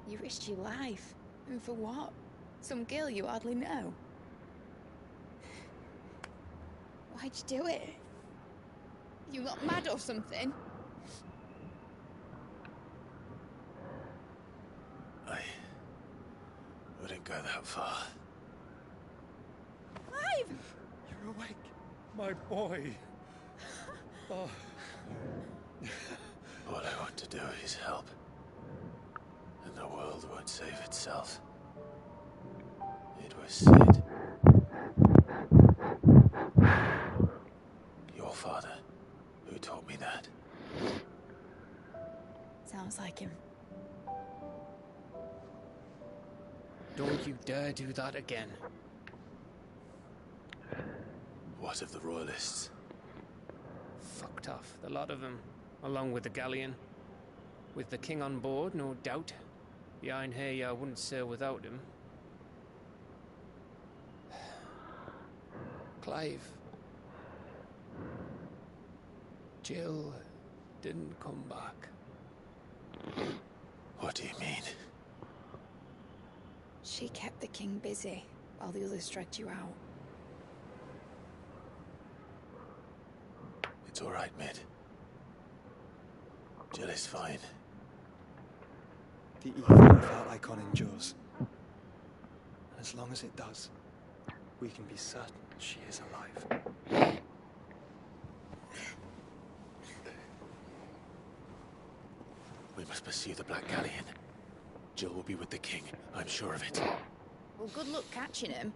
You risked your life. And for what? Some girl you hardly know. Why'd you do it? You got mad or something? I wouldn't go that far. Clive! You're awake, my boy. Oh. All I want to do is help. And the world won't save itself. It was said. Your father, who taught me that. Sounds like him. Don't you dare do that again. What of the royalists? Fucked off, the lot of them, along with the galleon. With the king on board, no doubt. The Iron Hair wouldn't sail without him. Clive. Jill didn't come back. What do you mean? She kept the king busy while the others dragged you out. It's all right, Mid. Jill is fine. The evil of our icon endures. And as long as it does, we can be certain she is alive. We must pursue the Black Galleon. Jill will be with the king, I'm sure of it. Well, good luck catching him,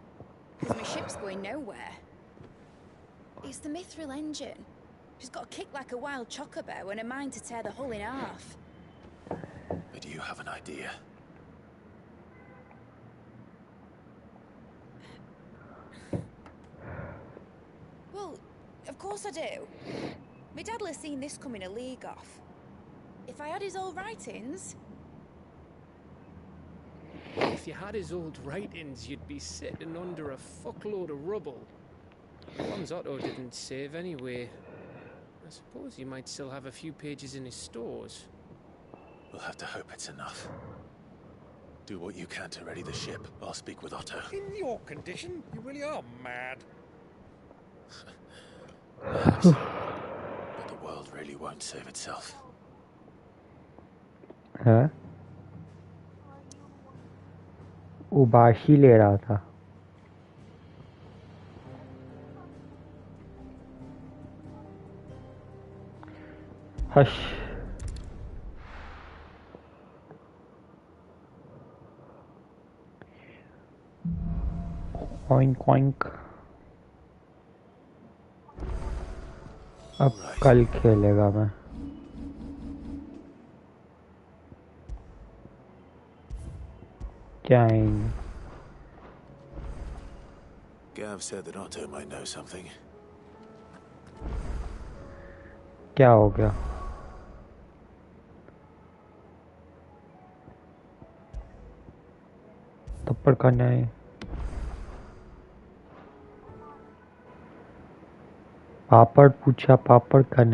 because my ship's going nowhere. It's the Mithril engine. She's got a kick like a wild chocobo and a mind to tear the hull in half. But do you have an idea? Well, of course I do. My dad'll have seen this coming a league off. If I had his old writings... If you had his old writings, you'd be sitting under a fuckload of rubble. The ones Otto didn't save anyway. I suppose he might still have a few pages in his stores. We'll have to hope it's enough. Do what you can to ready the ship. I'll speak with Otto. In your condition, you really are mad. Perhaps. But the world really won't save itself. है वो बाशी ले रहा था hush oink oink अब कल खेलेगा मैं क्या आएंगे Gav said that Otto might know something. क्या हो गया थप्पड़ खाना है पापड़ पूछा पापड़ खाना